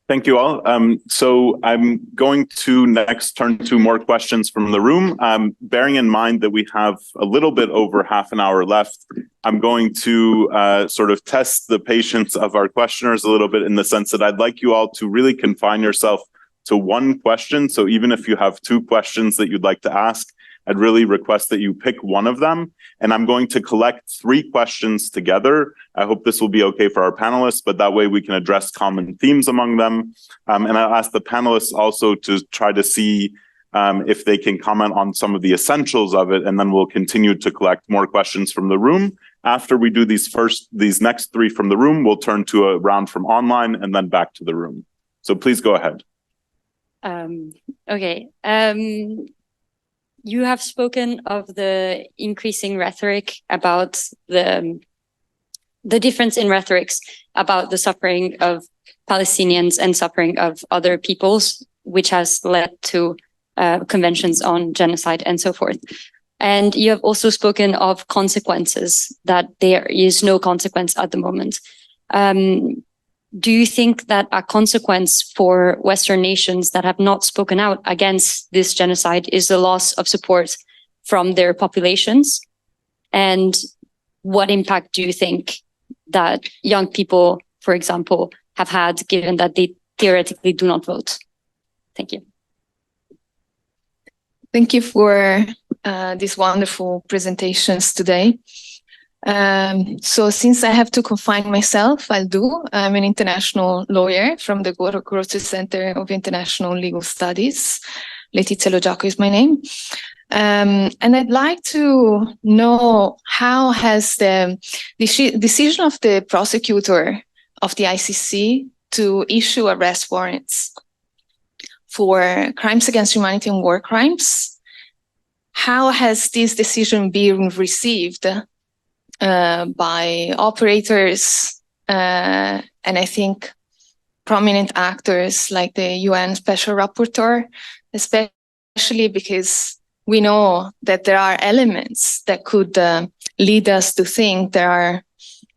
Thank you all. So I'm going to next turn to more questions from the room. Bearing in mind that we have a little bit over half an hour left, I'm going to sort of test the patience of our questioners a little bit, in the sense that I'd like you all to really confine yourself to one question. So even if you have 2 questions that you'd like to ask, I'd really request that you pick one of them. And I'm going to collect 3 questions together. I hope this will be okay for our panelists, but that way we can address common themes among them. And I'll ask the panelists also to try to see if they can comment on some of the essentials of it, and then we'll continue to collect more questions from the room. After we do these next 3 from the room, we'll turn to a round from online and then back to the room. So please go ahead. Okay. You have spoken of the increasing rhetoric about the difference in rhetorics about the suffering of Palestinians and suffering of other peoples, which has led to conventions on genocide and so forth. And you have also spoken of consequences, that there is no consequence at the moment. Do you think that a consequence for Western nations that have not spoken out against this genocide is the loss of support from their populations? And what impact do you think that young people, for example, have had, given that they theoretically do not vote? Thank you. Thank you for these wonderful presentations today. So since I have to confine myself, I'm an international lawyer from the Grosse Center of International Legal Studies. Letizia Logiaco is my name. And I'd like to know, how has the decision of the prosecutor of the ICC to issue arrest warrants for crimes against humanity and war crimes, how has this decision been received by operators and I think prominent actors like the UN Special Rapporteur, especially because we know that there are elements that could lead us to think there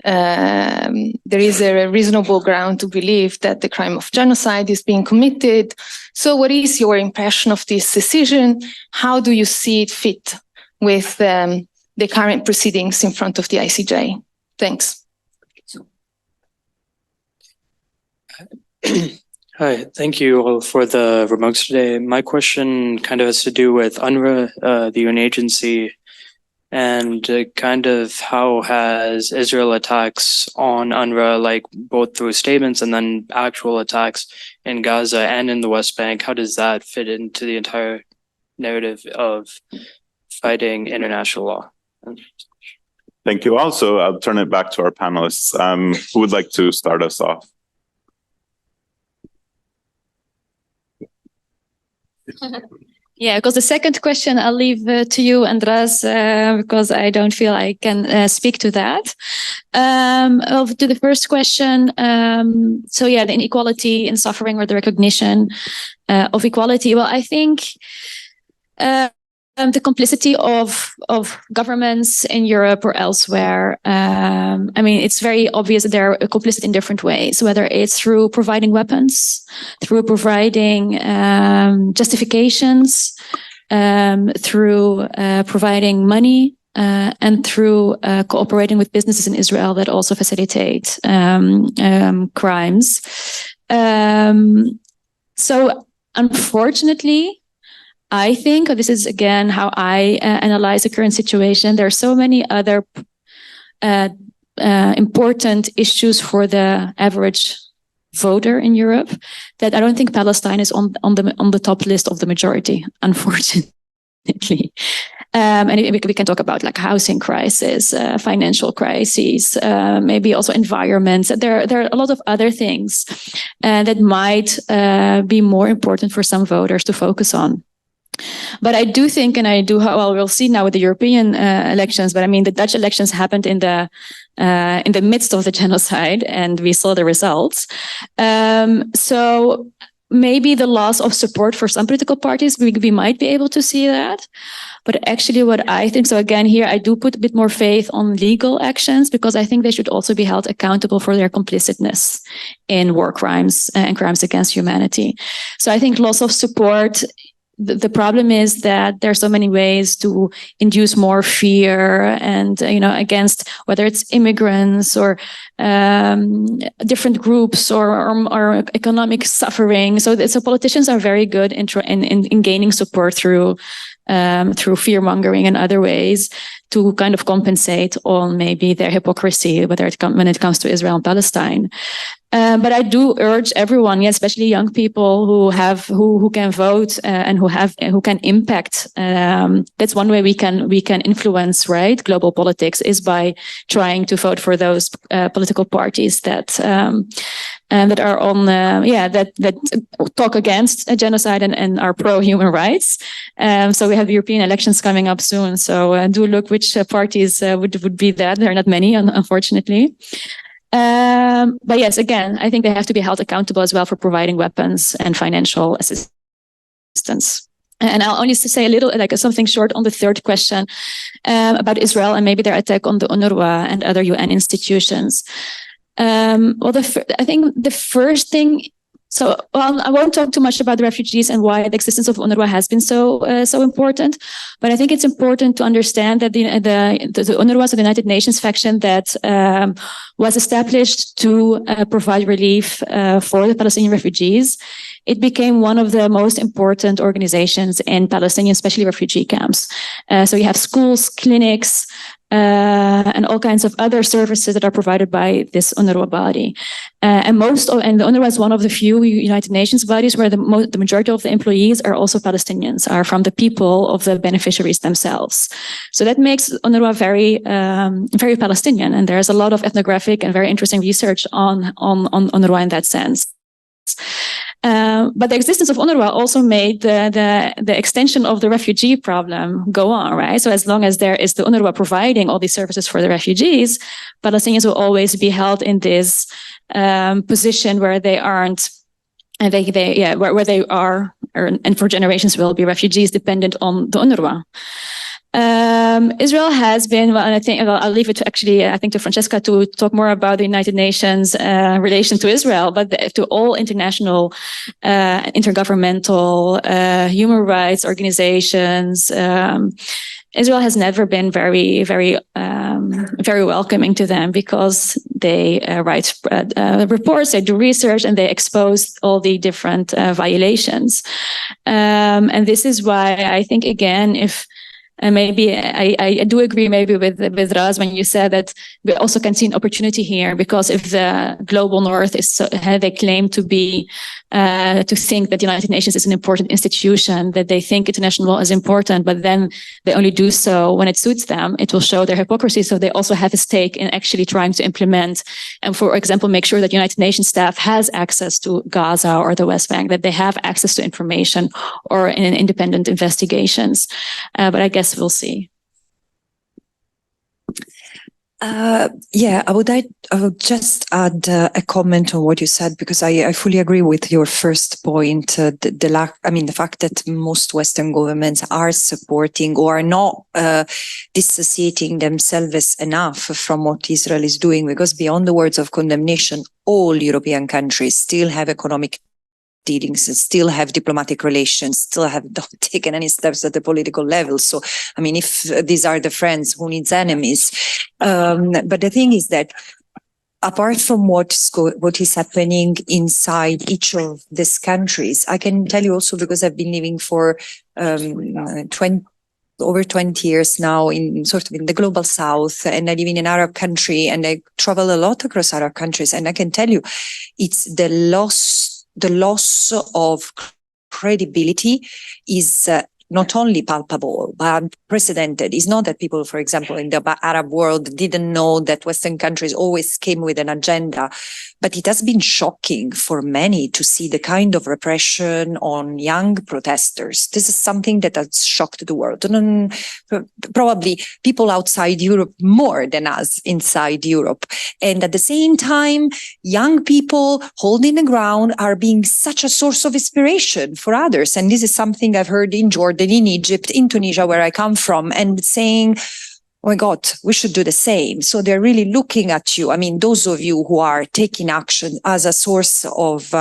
is a reasonable ground to believe that the crime of genocide is being committed. So what is your impression of this decision? How do you see it fit with the current proceedings in front of the ICJ? Thanks. Hi, thank you all for the remarks today. My question kind of has to do with UNRWA, the UN agency, and kind of how has Israel attacks on UNRWA, like both through statements and then actual attacks in Gaza and in the West Bank, how does that fit into the entire narrative of fighting international law? Thank you. Also, I'll turn it back to our panelists. Who would like to start us off? Yeah, because the second question I'll leave to you, Andras, because I don't feel I can speak to that. To the first question, so yeah, the inequality in suffering or the recognition of equality. Well, I think the complicity of governments in Europe or elsewhere, I mean, it's very obvious that they're complicit in different ways, whether it's through providing weapons, through providing justifications, through providing money, and through cooperating with businesses in Israel that also facilitate crimes. So unfortunately, I think this is, again, how I analyze the current situation. There are so many other important issues for the average voter in Europe that I don't think Palestine is on the top list of the majority, unfortunately. And we can talk about like housing crisis, financial crises, maybe also environments. There are a lot of other things that might be more important for some voters to focus on. But I do think, and we'll see now with the European elections, but I mean, the Dutch elections happened in the midst of the genocide, and we saw the results. So maybe the loss of support for some political parties, we might be able to see that. But actually what I think, so again, here I do put a bit more faith on legal actions, because I think they should also be held accountable for their complicitness in war crimes and crimes against humanity. So I think loss of support, the problem is that there are so many ways to induce more fear and, against whether it's immigrants or different groups or economic suffering. So politicians are very good in gaining support through fear mongering and other ways to kind of compensate on maybe their hypocrisy, when it comes to Israel and Palestine. But I do urge everyone, especially young people who can vote and who can impact. That's one way we can influence, right? Global politics is by trying to vote for those political parties that are on that talk against a genocide and are pro human rights. So we have European elections coming up soon. So do look which parties would be that. There are not many, unfortunately. But yes, again, I think they have to be held accountable as well for providing weapons and financial assistance. And I'll only say a little, like something short on the third question about Israel and maybe their attack on the UNRWA and other UN institutions. I think the first thing. So, I won't talk too much about the refugees and why the existence of UNRWA has been so important. But I think it's important to understand that the UNRWA, so the United Nations faction that was established to provide relief for the Palestinian refugees, it became one of the most important organizations in Palestinian, especially refugee camps. So you have schools, clinics, and all kinds of other services that are provided by this UNRWA body. And the UNRWA is one of the few United Nations bodies where the majority of the employees are also Palestinians, are from the people of the beneficiaries themselves. So that makes UNRWA very, very Palestinian. And there's a lot of ethnographic and very interesting research on UNRWA in that sense. But the existence of UNRWA also made the extension of the refugee problem go on, right? So as long as there is the UNRWA providing all these services for the refugees, Palestinians will always be held in this position where they aren't, and where they are, and for generations will be refugees dependent on the UNRWA. Israel has been, well, and I think I'll leave it to to Francesca to talk more about the United Nations relation to Israel, but to all international, intergovernmental, human rights organizations. Israel has never been very, very, very welcoming to them because they write reports, they do research, and they expose all the different violations. And this is why I think, again, and maybe I do agree maybe with Raz when you said that we also can see an opportunity here, because if the global north is they claim to be to think that the United Nations is an important institution, that they think international law is important, but then they only do so when it suits them, it will show their hypocrisy. So they also have a stake in actually trying to implement and, for example, make sure that United Nations staff has access to Gaza or the West Bank, that they have access to information or in independent investigations. But I guess we'll see. I would just add a comment on what you said, because I fully agree with your first point. The fact that most Western governments are supporting or are not dissociating themselves enough from what Israel is doing, because beyond the words of condemnation, all European countries still have economic dealings, still have diplomatic relations, still have not taken any steps at the political level. So, if these are the friends, who needs enemies? But the thing is that apart from what is happening inside each of these countries, I can tell you also, because I've been living for over 20 years now in the global south, and I live in an Arab country, and I travel a lot across Arab countries, and I can tell you it's the loss of credibility is not only palpable, but unprecedented. It's not that people, for example, in the Arab world didn't know that Western countries always came with an agenda, but it has been shocking for many to see the kind of repression on young protesters. This is something that has shocked the world. And probably people outside Europe more than us inside Europe. And at the same time, young people holding the ground are being such a source of inspiration for others. And this is something I've heard in Jordan, in Egypt, in Tunisia, where I come from, and saying, oh my God, we should do the same. So they're really looking at you. Those of you who are taking action as a source of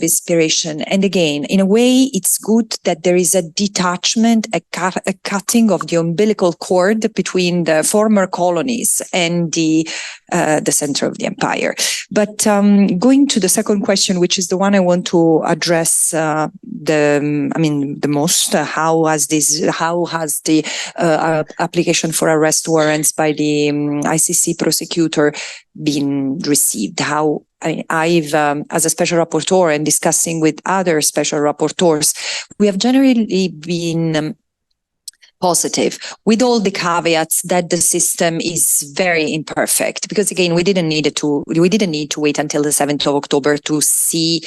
inspiration. And again, in a way, it's good that there is a detachment, a cutting of the umbilical cord between the former colonies and the center of the empire. But going to the second question, which is the one I want to address the most, how has the application for arrest warrants by the ICC prosecutor been received? How I've, as a special rapporteur and discussing with other special rapporteurs, we have generally been positive, with all the caveats that the system is very imperfect. Because again, we didn't need to wait until the 7th of October to see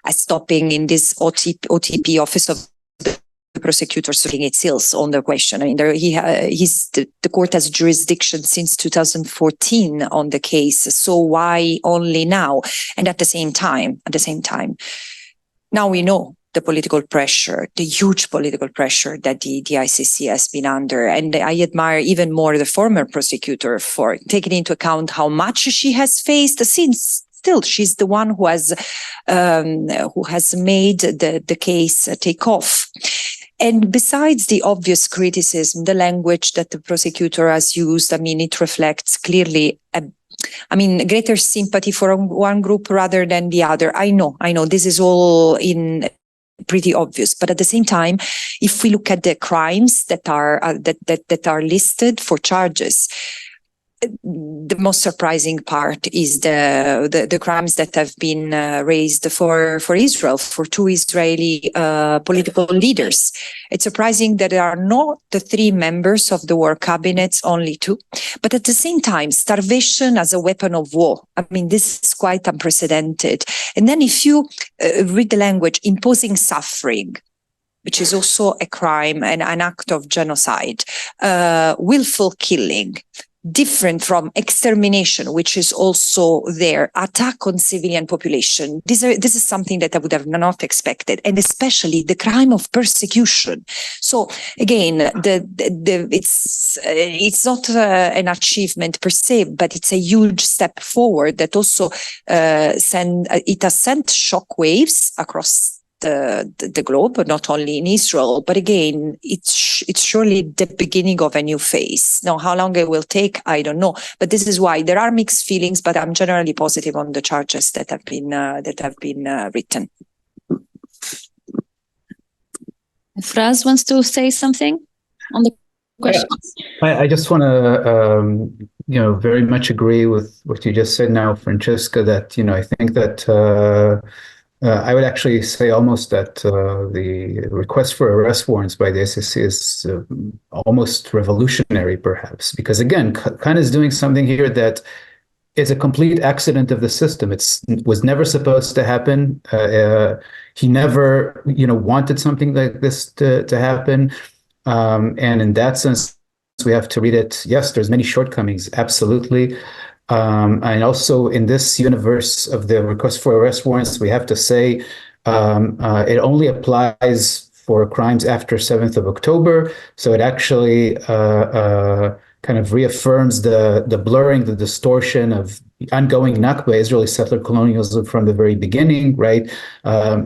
a stopping in this OTP office of the prosecutor looking its heels on the question. The court has jurisdiction since 2014 on the case. So why only now? And at the same time, now we know the political pressure, the huge political pressure that the ICC has been under. And I admire even more the former prosecutor for taking into account how much she has faced, since still she's the one who has made the case take off. And besides the obvious criticism, the language that the prosecutor has used, it reflects clearly greater sympathy for one group rather than the other. I know this is all in pretty obvious, but at the same time, if we look at the crimes that are that are listed for charges, the most surprising part is the crimes that have been raised for Israel, for two Israeli political leaders. It's surprising that there are not the three members of the war cabinets, only two. But at the same time, starvation as a weapon of war. This is quite unprecedented. And then if you read the language, imposing suffering, which is also a crime and an act of genocide, willful killing, different from extermination, which is also there, attack on civilian population. This is something that I would have not expected, and especially the crime of persecution. So again, it's not an achievement per se, but it's a huge step forward that also has sent shockwaves across the globe, but not only in Israel. But again, it's surely the beginning of a new phase. Now, how long it will take, I don't know. But this is why there are mixed feelings. But I'm generally positive on the charges that have been written. Fraz wants to say something on the question. I just want to, very much agree with what you just said now, Francesca. That I think that. I would actually say almost that the request for arrest warrants by the ICC is almost revolutionary, perhaps, because again, Khan is doing something here that is a complete accident of the system. It was never supposed to happen. He never, wanted something like this to happen. And in that sense, we have to read it. Yes, there's many shortcomings, absolutely. And also in this universe of the request for arrest warrants, we have to say it only applies for crimes after 7th of October. So it actually kind of reaffirms the blurring, the distortion of ongoing Nakba, Israeli settler colonialism from the very beginning, right?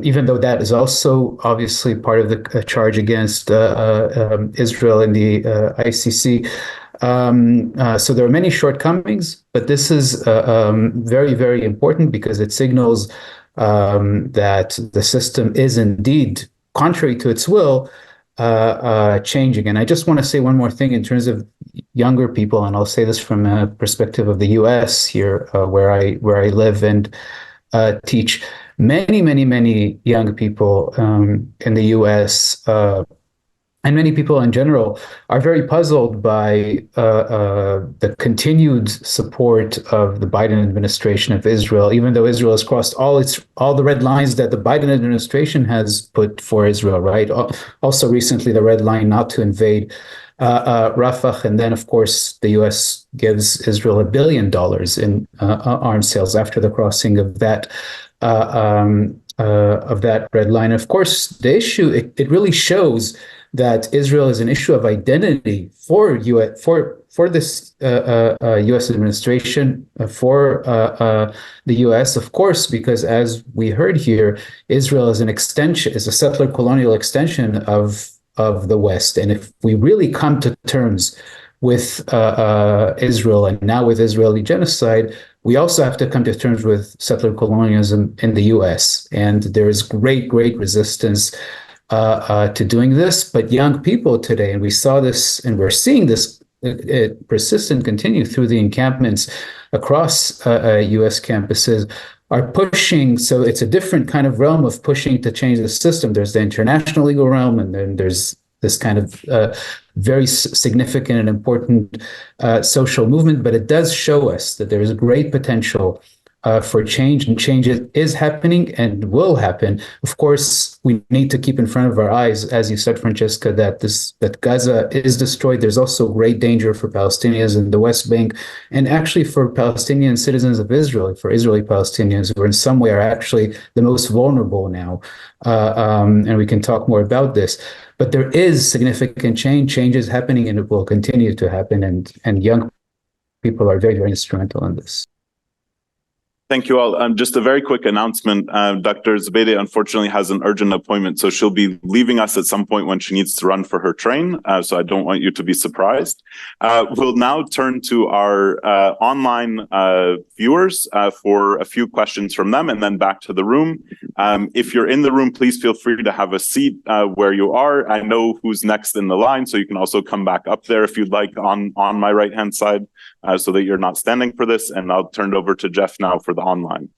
Even though that is also obviously part of the charge against Israel in the ICC. So there are many shortcomings, but this is very, very important because it signals that the system is indeed, contrary to its will, changing. And I just want to say one more thing in terms of younger people, and I'll say this from a perspective of the U.S. here, where I live and teach. Many young people in the U.S. And many people in general are very puzzled by the continued support of the Biden administration of Israel, even though Israel has crossed all the red lines that the Biden administration has put for Israel, right? Also recently, the red line not to invade Rafah. And then, of course, the U.S. gives Israel $1 billion in arms sales after the crossing of that red line. Of course, the issue, it really shows that Israel is an issue of identity for this U.S. administration, for the U.S., of course, because as we heard here, Israel is a settler colonial extension of the West. And if we really come to terms with Israel and now with Israeli genocide, we also have to come to terms with settler colonialism in the U.S. And there is great resistance to doing this, but young people today, and we saw this, and we're seeing this persist and continue through the encampments across U.S. campuses, are pushing. So it's a different kind of realm of pushing to change the system. There's the international legal realm, and then there's this kind of very significant and important social movement. But it does show us that there is great potential for change, and change is happening and will happen. Of course, we need to keep in front of our eyes, as you said, Francesca, that Gaza is destroyed. There's also great danger for Palestinians in the West Bank, and actually for Palestinian citizens of Israel, for Israeli Palestinians, who in some way are actually the most vulnerable now. And we can talk more about this. But there is significant change is happening, and it will continue to happen. And young people are very, very instrumental in this. Thank you all. Just a very quick announcement. Dr. Zubeide unfortunately has an urgent appointment, so she'll be leaving us at some point when she needs to run for her train. So I don't want you to be surprised. We'll now turn to our online viewers for a few questions from them and then back to the room. If you're in the room, please feel free to have a seat where you are. I know who's next in the line, so you can also come back up there if you'd like on my right-hand side so that you're not standing for this. And I'll turn it over to Jeff now for the online.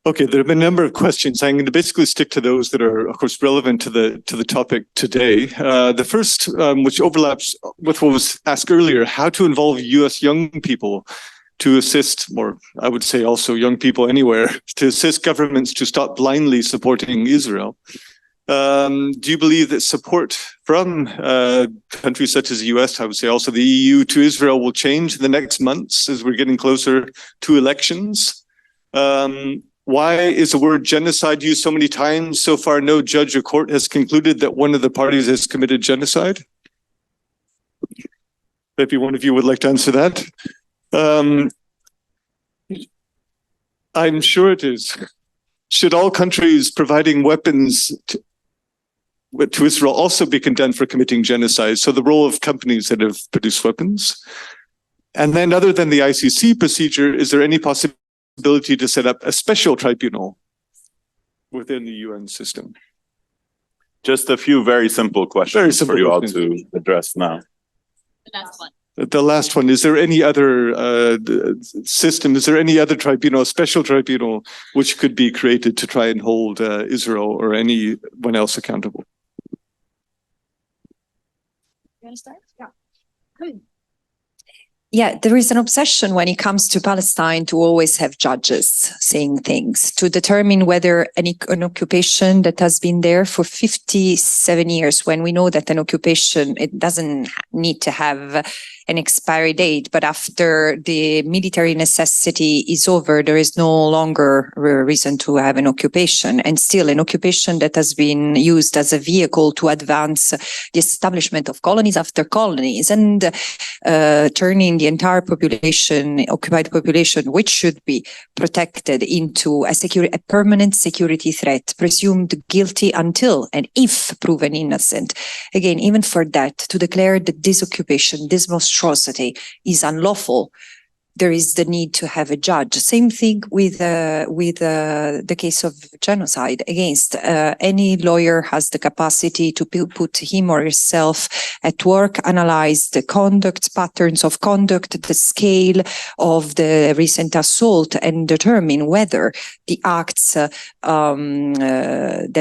Okay, there have been a number of questions. I'm going to basically stick to those that are, of course, relevant to the topic today. The first, which overlaps with what was asked earlier, how to involve U.S. young people to assist, or I would say also young people anywhere, to assist governments to stop blindly supporting Israel. Do you believe that support from countries such as the US, I would say also the EU, to Israel will change in the next months as we're getting closer to elections? Why is the word genocide used so many times? So far, no judge or court has concluded that one of the parties has committed genocide. Maybe one of you would like to answer that. I'm sure it is. Should all countries providing weapons to Israel also be condemned for committing genocide? So the role of companies that have produced weapons. And then other than the ICC procedure, is there any possibility to set up a special tribunal within the UN system? Just a few very simple questions for you all to address now. The last one. The last one, is there any other system, is there any other tribunal, special tribunal, which could be created to try and hold Israel or anyone else accountable? You want to start? Yeah. Yeah, there is an obsession when it comes to Palestine to always have judges saying things, to determine whether an occupation that has been there for 57 years, when we know that an occupation, it doesn't need to have an expiry date, but after the military necessity is over, there is no longer a reason to have an occupation. And still an occupation that has been used as a vehicle to advance the establishment of colonies after colonies and turning the entire population, occupied population, which should be protected, into a permanent security threat, presumed guilty until and if proven innocent. Again, even for that, to declare that this occupation, this monstrosity is unlawful, there is the need to have a judge. Same thing with the case of genocide. Against any lawyer has the capacity to put him or herself at work, analyze the conduct, patterns of conduct, the scale of the recent assault, and determine whether the acts that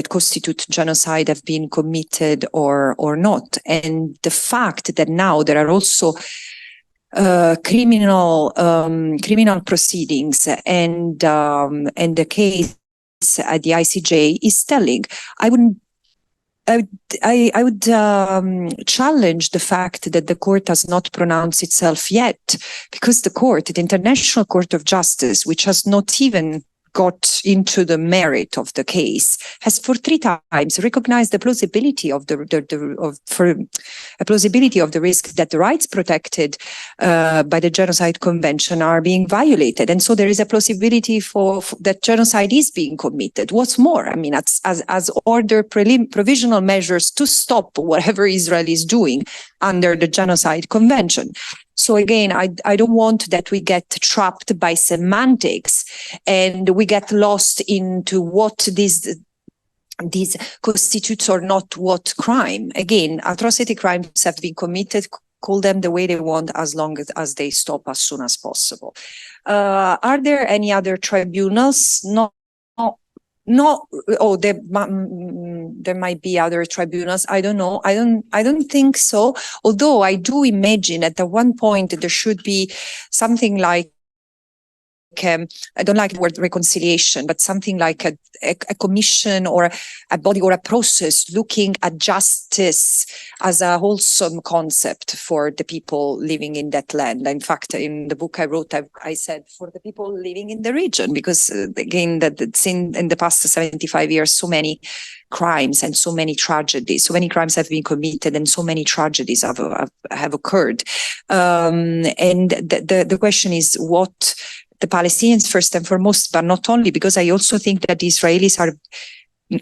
constitute genocide have been committed or not. And the fact that now there are also criminal proceedings and the case at the ICJ is telling. I would challenge the fact that the court has not pronounced itself yet, because the International Court of Justice, which has not even got into the merit of the case, has for 3 times recognized the plausibility of the risk that the rights protected by the Genocide Convention are being violated, and so there is a plausibility for that genocide is being committed. What's more, I mean, as order provisional measures to stop whatever Israel is doing under the Genocide Convention. So again, I don't want that we get trapped by semantics and we get lost into what these constitutes or not what crime. Again, atrocity crimes have been committed, call them the way they want, as long as they stop as soon as possible. Are there any other tribunals? No. Oh, there might be other tribunals. I don't know. I don't think so. Although I do imagine at one point there should be something like, I don't like the word reconciliation, but something like a commission or a body or a process looking at justice as a wholesome concept for the people living in that land. In fact, in the book I wrote, I said for the people living in the region, because again, that's in the past 75 years, so many crimes and so many tragedies, so many crimes have been committed and so many tragedies have occurred. And the question is, what the Palestinians first and foremost, but not only, because I also think that the Israelis are,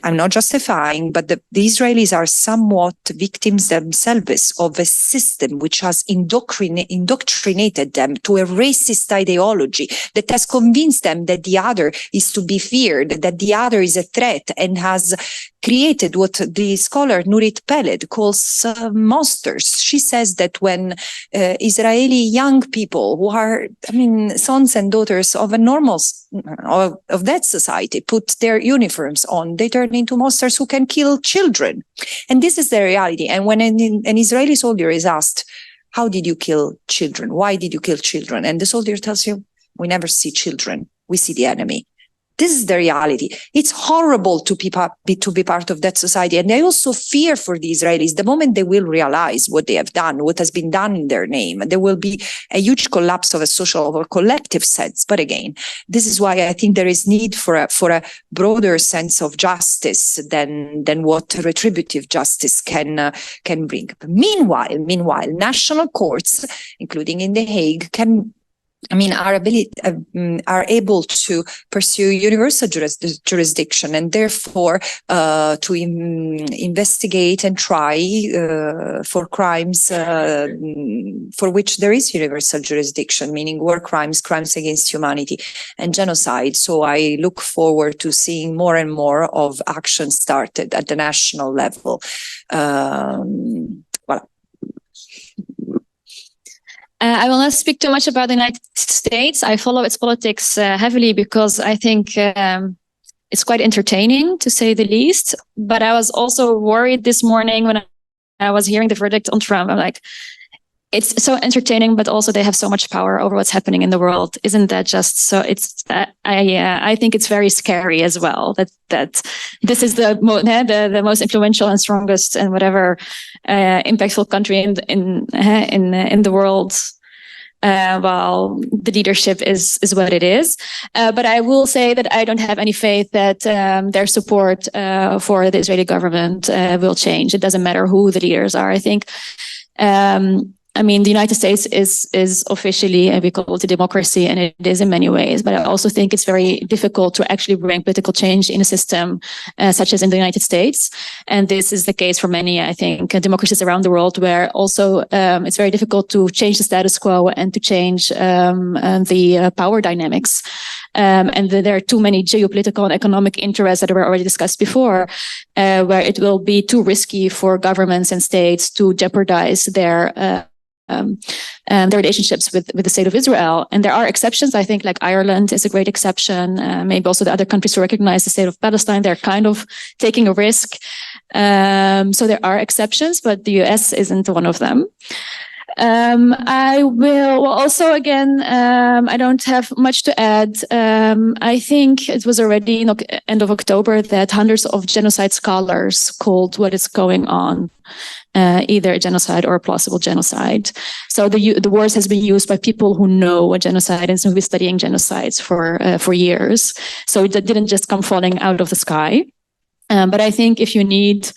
I'm not justifying, but the Israelis are somewhat victims themselves of a system which has indoctrinated them to a racist ideology that has convinced them that the other is to be feared, that the other is a threat, and has created what the scholar Nurit Peled calls monsters. She says that when Israeli young people who are, sons and daughters of a normal, of that society, put their uniforms on, they turn into monsters who can kill children. And this is the reality. And when an Israeli soldier is asked, how did you kill children? Why did you kill children? And the soldier tells you, we never see children. We see the enemy. This is the reality. It's horrible to be part of that society. And I also fear for the Israelis, the moment they will realize what they have done, what has been done in their name, there will be a huge collapse of a social or collective sense. But again, this is why I think there is need for a broader sense of justice than what retributive justice can bring. Meanwhile, national courts, including in The Hague, are able to pursue universal jurisdiction, and therefore to investigate and try for crimes for which there is universal jurisdiction, meaning war crimes, crimes against humanity, and genocide. So I look forward to seeing more and more of action started at the national level. I will not speak too much about the United States. I follow its politics heavily because I think it's quite entertaining, to say the least. But I was also worried this morning when I was hearing the verdict on Trump. I'm like, it's so entertaining, but also they have so much power over what's happening in the world. Isn't that just so? It's I think it's very scary as well that this is the most influential and strongest and whatever impactful country in the world. While the leadership is what it is, but I will say that I don't have any faith that their support for the Israeli government will change. It doesn't matter who the leaders are. I think. The United States is officially, we call it a democracy, and it is in many ways. But I also think it's very difficult to actually bring political change in a system such as in the United States. And this is the case for many, I think, democracies around the world, where also it's very difficult to change the status quo and to change the power dynamics. And there are too many geopolitical and economic interests that were already discussed before, where it will be too risky for governments and states to jeopardize their relationships with the state of Israel. And there are exceptions. I think like Ireland is a great exception. Maybe also the other countries who recognize the state of Palestine, they're kind of taking a risk. So there are exceptions, but the US isn't one of them. I will also, again, I don't have much to add. I think it was already end of October that hundreds of genocide scholars called what is going on either a genocide or a plausible genocide. So the word has been used by people who know what genocide is and who have been studying genocides for years. So it didn't just come falling out of the sky. But I think if you need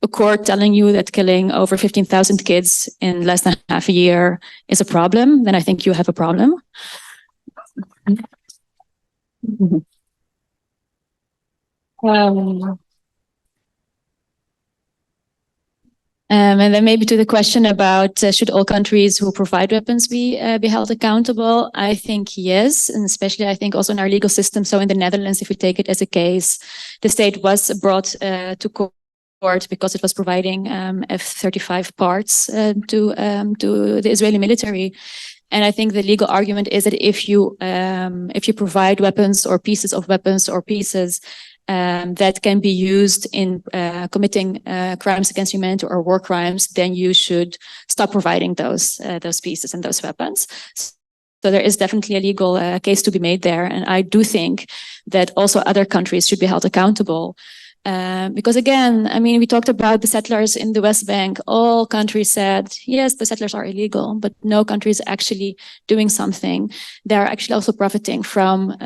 a court telling you that killing over 15,000 kids in less than half a year is a problem, then I think you have a problem. And then maybe to the question about should all countries who provide weapons be held accountable? I think yes, and especially I think also in our legal system. So in the Netherlands, if we take it as a case, the state was brought to court because it was providing F-35 parts to the Israeli military. And I think the legal argument is that if you provide weapons or pieces of weapons or pieces that can be used in committing crimes against humanity or war crimes, then you should stop providing those pieces and those weapons. So there is definitely a legal case to be made there. And I do think that also other countries should be held accountable Because again, I mean, we talked about the settlers in the West Bank. All countries said, yes, the settlers are illegal, but no country is actually doing something. They're actually also profiting from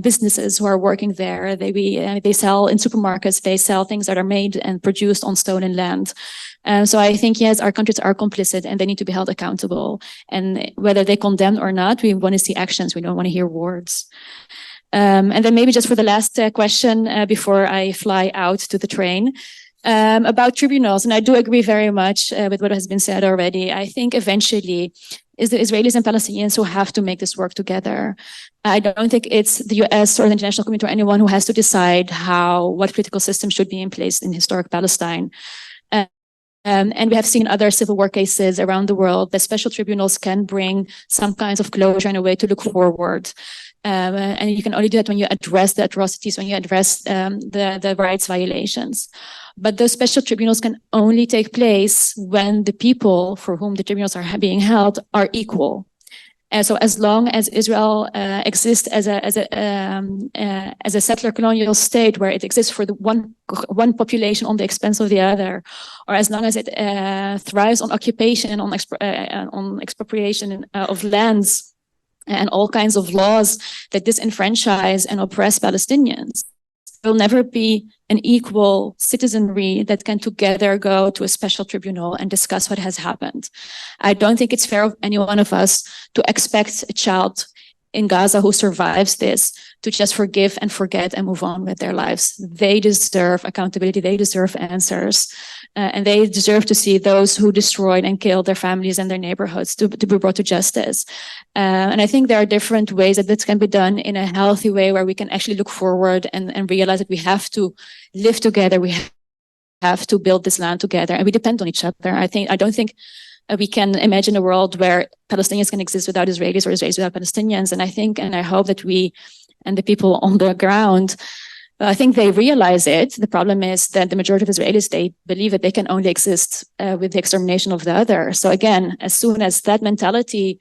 businesses who are working there. They sell in supermarkets, they sell things that are made and produced on stolen land. So I think, yes, our countries are complicit and they need to be held accountable. And whether they condemn or not, we want to see actions. We don't want to hear words. And then maybe just for the last question before I fly out to the train, about tribunals. And I do agree very much with what has been said already. I think eventually it's the Israelis and Palestinians who have to make this work together. I don't think it's the US or the international community or anyone who has to decide what political system should be in place in historic Palestine. And we have seen other civil war cases around the world that special tribunals can bring some kinds of closure and a way to look forward. And you can only do that when you address the atrocities, when you address the rights violations. But those special tribunals can only take place when the people for whom the tribunals are being held are equal. And so as long as Israel exists as a settler colonial state where it exists for the one population on the expense of the other, or as long as it thrives on occupation, on expropriation of lands, and all kinds of laws that disenfranchise and oppress Palestinians, there will never be an equal citizenry that can together go to a special tribunal and discuss what has happened. I don't think it's fair of any one of us to expect a child in Gaza who survives this to just forgive and forget and move on with their lives. They deserve accountability. They deserve answers. And they deserve to see those who destroyed and killed their families and their neighborhoods to be brought to justice. And I think there are different ways that this can be done in a healthy way where we can actually look forward and realize that we have to live together. We have to build this land together and we depend on each other. I don't think we can imagine a world where Palestinians can exist without Israelis or Israelis without Palestinians. And I think, and I hope that we and the people on the ground, I think they realize it. The problem is that the majority of Israelis, they believe that they can only exist with the extermination of the other. So again, as soon as that mentality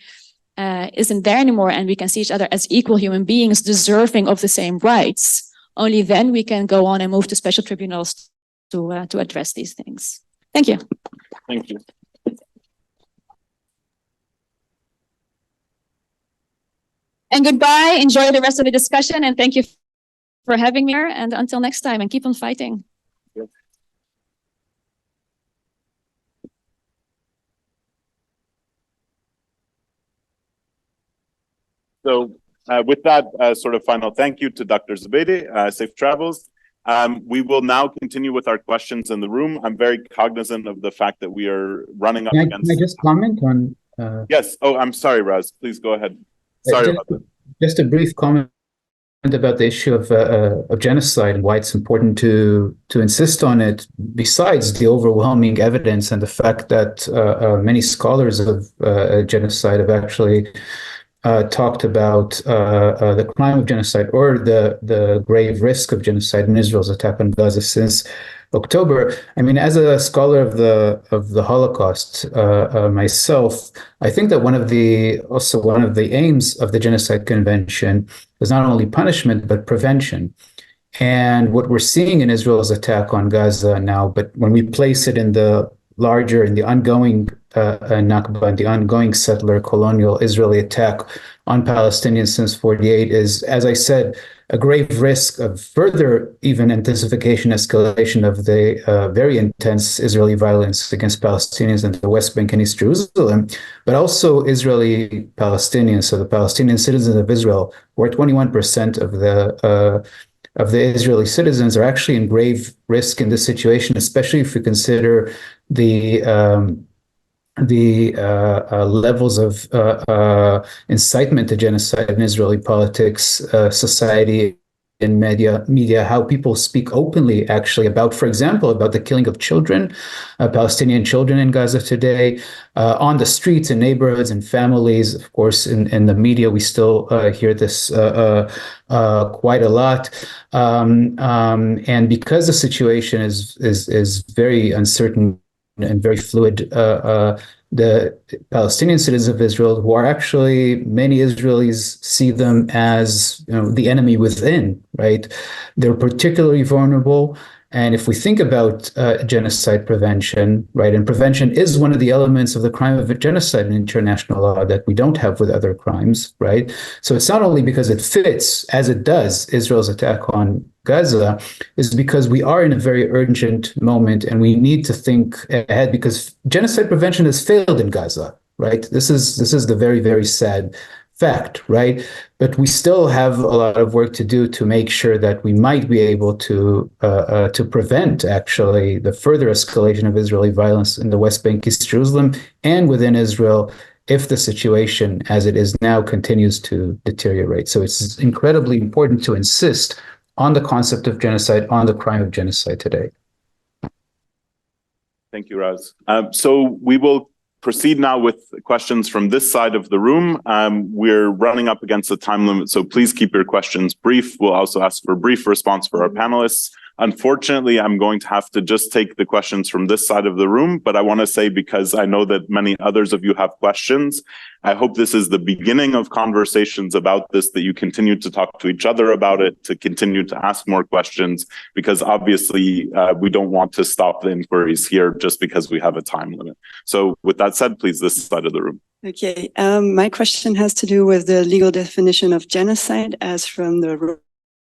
isn't there anymore and we can see each other as equal human beings deserving of the same rights, only then we can go on and move to special tribunals to address these things. Thank you. Thank you. And goodbye. Enjoy the rest of the discussion. And thank you for having me here. And until next time, and keep on fighting. So with that sort of final thank you to Dr. Zubeidi, safe travels. We will now continue with our questions in the room. I'm very cognizant of the fact that we are running up against... Can I just comment on... Yes. Oh, I'm sorry, Raz. Please go ahead. Sorry about that. Just a brief comment about the issue of genocide and why it's important to insist on it, besides the overwhelming evidence and the fact that many scholars of genocide have actually talked about the crime of genocide or the grave risk of genocide in Israel's attack on Gaza since October. I mean, as a scholar of the Holocaust myself, I think that one of the aims of the Genocide Convention is not only punishment but prevention. And what we're seeing in Israel's attack on Gaza now, but when we place it in the ongoing Nakba and the ongoing settler colonial Israeli attack on Palestinians since 1948 is, as I said, a grave risk of further even intensification, escalation of the very intense Israeli violence against Palestinians in the West Bank and East Jerusalem, but also Israeli Palestinians, so the Palestinian citizens of Israel, where 21% of the Israeli citizens are actually in grave risk in this situation, especially if we consider the levels of incitement to genocide in Israeli politics, society, and media, how people speak openly actually about, for example, about the killing of children, Palestinian children in Gaza today, on the streets and neighborhoods and families. Of course, in the media, we still hear this quite a lot. And because the situation is very uncertain and very fluid, the Palestinian citizens of Israel, who are actually, many Israelis see them as, the enemy within, right? They're particularly vulnerable. And if we think about genocide prevention, right, and prevention is one of the elements of the crime of genocide in international law that we don't have with other crimes, right? So it's not only because it fits, as it does, Israel's attack on Gaza, is because we are in a very urgent moment and we need to think ahead, because genocide prevention has failed in Gaza, right? This is the very, very sad fact, right? But we still have a lot of work to do to make sure that we might be able to prevent actually the further escalation of Israeli violence in the West Bank, East Jerusalem, and within Israel, if the situation as it is now continues to deteriorate. So it's incredibly important to insist on the concept of genocide, on the crime of genocide today. Thank you, Raz. So we will proceed now with questions from this side of the room. We're running up against the time limit, so please keep your questions brief. We'll also ask for a brief response for our panelists. Unfortunately, I'm going to have to just take the questions from this side of the room, but I want to say, because I know that many others of you have questions, I hope this is the beginning of conversations about this, that you continue to talk to each other about it, to continue to ask more questions, because obviously we don't want to stop the inquiries here just because we have a time limit. So with that said, please, this side of the room. Okay, my question has to do with the legal definition of genocide as from the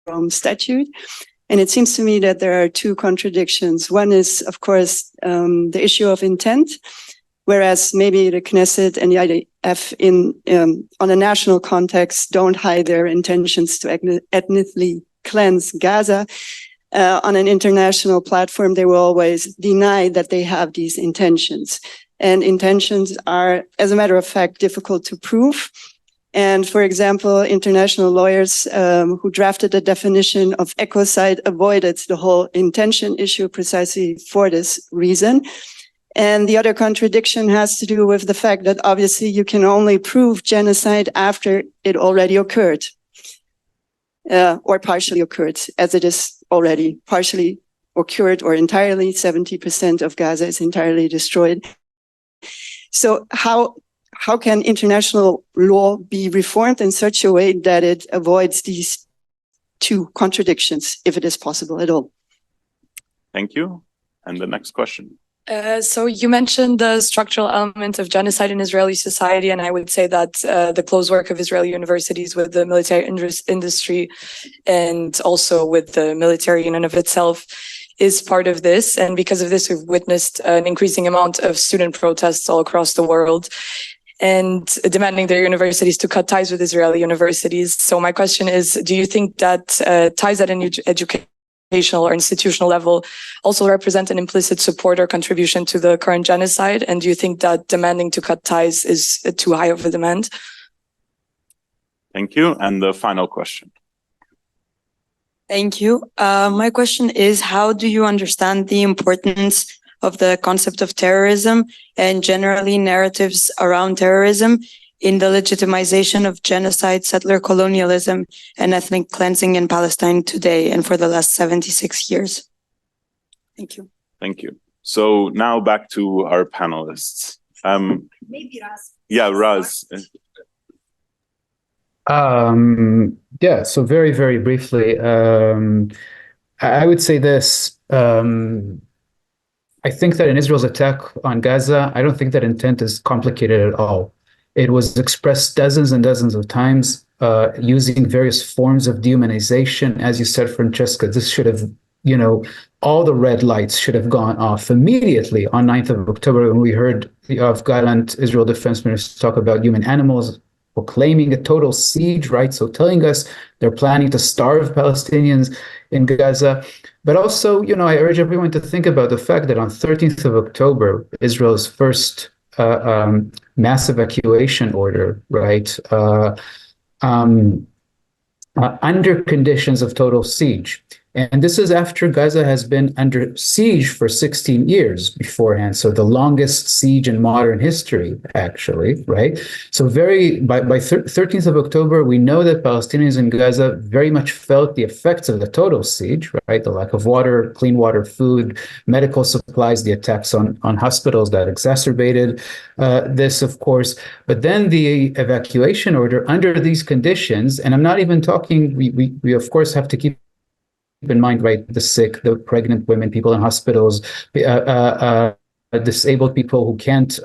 Rome Statute. And it seems to me that there are two contradictions. One is, of course, the issue of intent, whereas maybe the Knesset and the IDF on a national context don't hide their intentions to ethnically cleanse Gaza. On an international platform, they will always deny that they have these intentions. And intentions are, as a matter of fact, difficult to prove. And for example, international lawyers who drafted the definition of ecocide avoided the whole intention issue precisely for this reason. And the other contradiction has to do with the fact that obviously you can only prove genocide after it already occurred, or partially occurred, as it is already partially occurred or entirely. 70% of Gaza is entirely destroyed. So how can international law be reformed in such a way that it avoids these two contradictions, if it is possible at all? Thank you. And the next question. So you mentioned the structural element of genocide in Israeli society, and I would say that the close work of Israeli universities with the military industry and also with the military in and of itself is part of this. And because of this, we've witnessed an increasing amount of student protests all across the world and demanding their universities to cut ties with Israeli universities. So my question is, do you think that ties at an educational or institutional level also represent an implicit support or contribution to the current genocide? And do you think that demanding to cut ties is too high of a demand? Thank you. And the final question. Thank you. My question is, how do you understand the importance of the concept of terrorism and generally narratives around terrorism in the legitimization of genocide, settler colonialism, and ethnic cleansing in Palestine today and for the last 76 years? Thank you. Thank you. So now back to our panelists. Maybe Raz. Yeah, Raz. Yeah, so very, very briefly, I would say this. I think that in Israel's attack on Gaza, I don't think that intent is complicated at all. It was expressed dozens and dozens of times using various forms of dehumanization. As you said, Francesca, this should have, all the red lights should have gone off immediately on 9th of October when we heard of Gallant Israel Defense Minister talk about human animals, proclaiming a total siege, right? So telling us they're planning to starve Palestinians in Gaza. But also, I urge everyone to think about the fact that on 13th of October, Israel's first mass evacuation order, right, under conditions of total siege. And this is after Gaza has been under siege for 16 years beforehand. So the longest siege in modern history, actually, right? So by 13th of October, we know that Palestinians in Gaza very much felt the effects of the total siege, right? The lack of water, clean water, food, medical supplies, the attacks on hospitals that exacerbated this, of course. But then the evacuation order under these conditions, and I'm not even talking, we of course have to keep in mind, right, the sick, the pregnant women, people in hospitals, disabled people who can't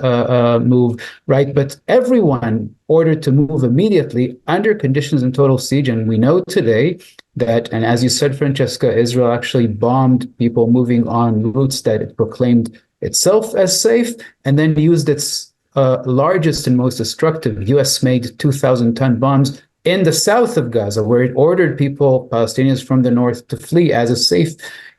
move, right? But everyone ordered to move immediately under conditions in total siege. And we know today that, and as you said, Francesca, Israel actually bombed people moving on routes that it proclaimed itself as safe, and then used its largest and most destructive US-made 2,000-ton bombs in the south of Gaza, where it ordered people, Palestinians from the north, to flee as a safe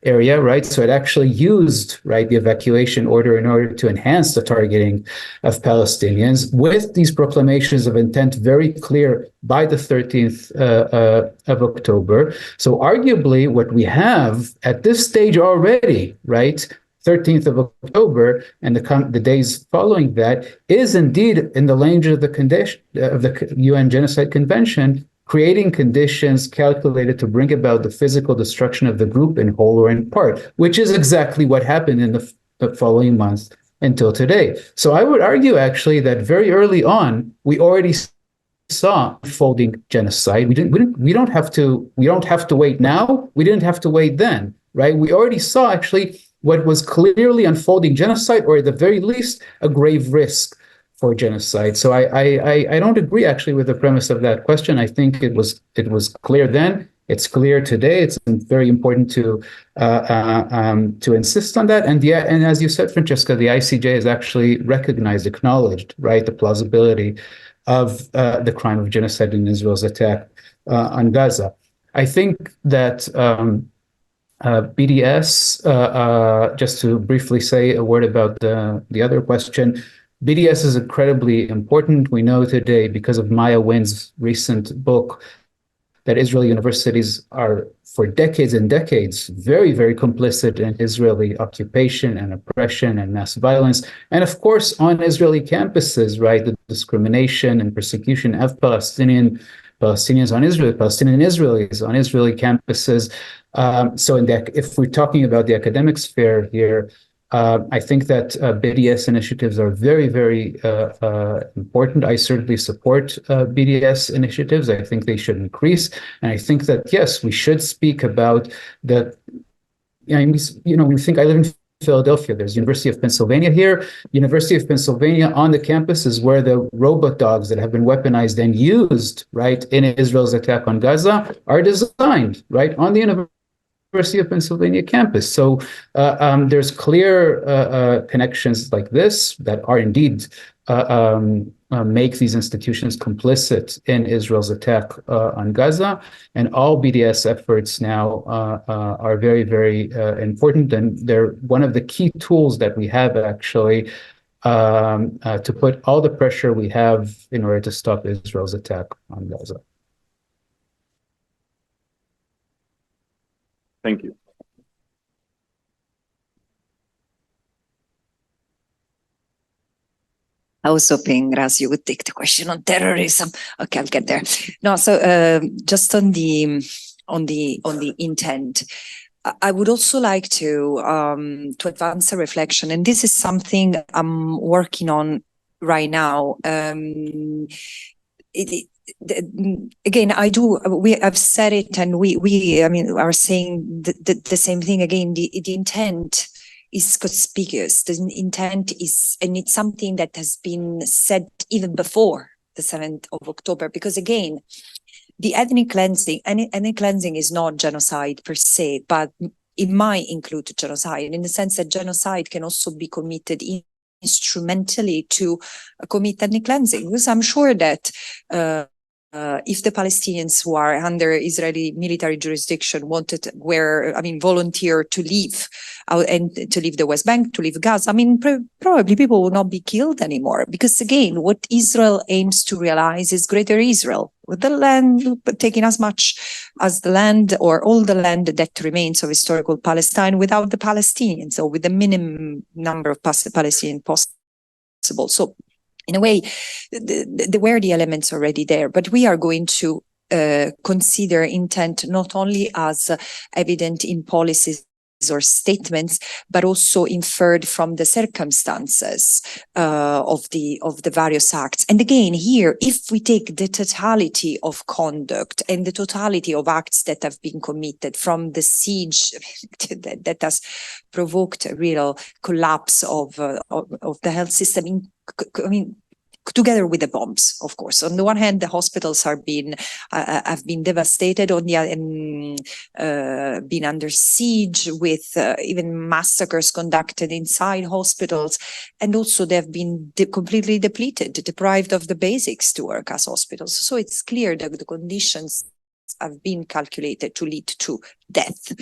area, right? So it actually used, right, the evacuation order in order to enhance the targeting of Palestinians with these proclamations of intent very clear by the 13th of October. So arguably what we have at this stage already, right, 13th of October and the days following that is indeed in the range of the condition of the UN Genocide Convention, creating conditions calculated to bring about the physical destruction of the group in whole or in part, which is exactly what happened in the following months until today. So I would argue actually that very early on we already saw unfolding genocide. We don't have to wait now. We didn't have to wait then, right? We already saw actually what was clearly unfolding genocide, or at the very least, a grave risk for genocide. So I don't agree actually with the premise of that question. I think it was clear then. It's clear today. It's very important to insist on that. And as you said, Francesca, the ICJ has actually recognized, acknowledged, right, the plausibility of the crime of genocide in Israel's attack on Gaza. I think that BDS, just to briefly say a word about the other question, BDS is incredibly important. We know today, because of Maya Wynn's recent book, that Israeli universities are, for decades and decades, very, very complicit in Israeli occupation and oppression and mass violence. And of course, on Israeli campuses, right, the discrimination and persecution of Palestinians on Israel, Palestinian Israelis on Israeli campuses. So if we're talking about the academic sphere here, I think that BDS initiatives are very, very important. I certainly support BDS initiatives. I think they should increase. And I think that, yes, we should speak about the, we think I live in Philadelphia. There's University of Pennsylvania here. University of Pennsylvania on the campus is where the robot dogs that have been weaponized and used, right, in Israel's attack on Gaza are designed, right, on the University of Pennsylvania campus. So there's clear connections like this that are indeed make these institutions complicit in Israel's attack on Gaza. And all BDS efforts now are very, very important. And they're one of the key tools that we have actually to put all the pressure we have in order to stop Israel's attack on Gaza. Thank you. I was hoping, Raz, you would take the question on terrorism. Okay, I'll get there. No, so just on the intent, I would also like to advance a reflection, and this is something I'm working on right now. Again, I've said it, and we are saying the same thing again. The intent is conspicuous. The intent is, and it's something that has been said even before the 7th of October, because again, the ethnic cleansing is not genocide per se, but it might include genocide in the sense that genocide can also be committed instrumentally to commit ethnic cleansing. Because I'm sure that if the Palestinians who are under Israeli military jurisdiction volunteer to leave and to leave the West Bank, to leave Gaza, probably people will not be killed anymore. Because again, what Israel aims to realize is greater Israel, with the land taking as much as the land or all the land that remains of historical Palestine without the Palestinians, or with the minimum number of Palestinians possible. So in a way, there were the elements already there, but we are going to consider intent not only as evident in policies or statements, but also inferred from the circumstances of the various acts. And again, here, if we take the totality of conduct and the totality of acts that have been committed, from the siege that has provoked a real collapse of the health system, together with the bombs, of course. On the one hand, the hospitals have been devastated. On the other, been under siege, with even massacres conducted inside hospitals, and also they've been completely depleted, deprived of the basics to work as hospitals. So it's clear that the conditions have been calculated to lead to death.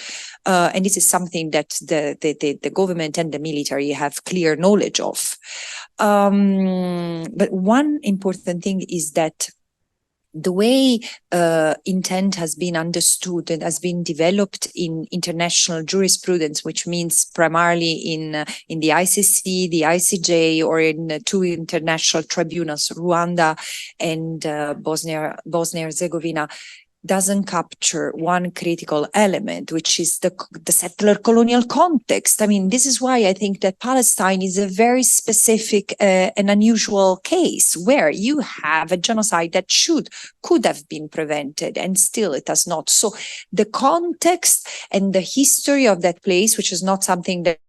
And this is something that the government and the military have clear knowledge of. But one important thing is that the way intent has been understood and has been developed in international jurisprudence, which means primarily in the ICC, the ICJ, or in two international tribunals, Rwanda and Bosnia-Herzegovina, doesn't capture one critical element, which is the settler colonial context. I mean, this is why I think that Palestine is a very specific and unusual case, where you have a genocide that could have been prevented, and still it has not. So the context and the history of that place, which is not something that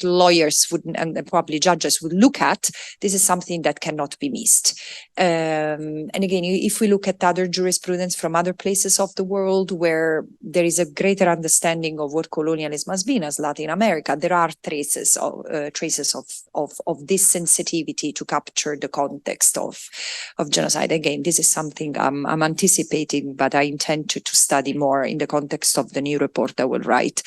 lawyers would, and probably judges would, look at, this is something that cannot be missed. And again, if we look at other jurisprudence from other places of the world where there is a greater understanding of what colonialism has been, as Latin America, there are traces of this sensitivity to capture the context of genocide. Again, this is something I'm anticipating, but I intend to study more in the context of the new report I will write.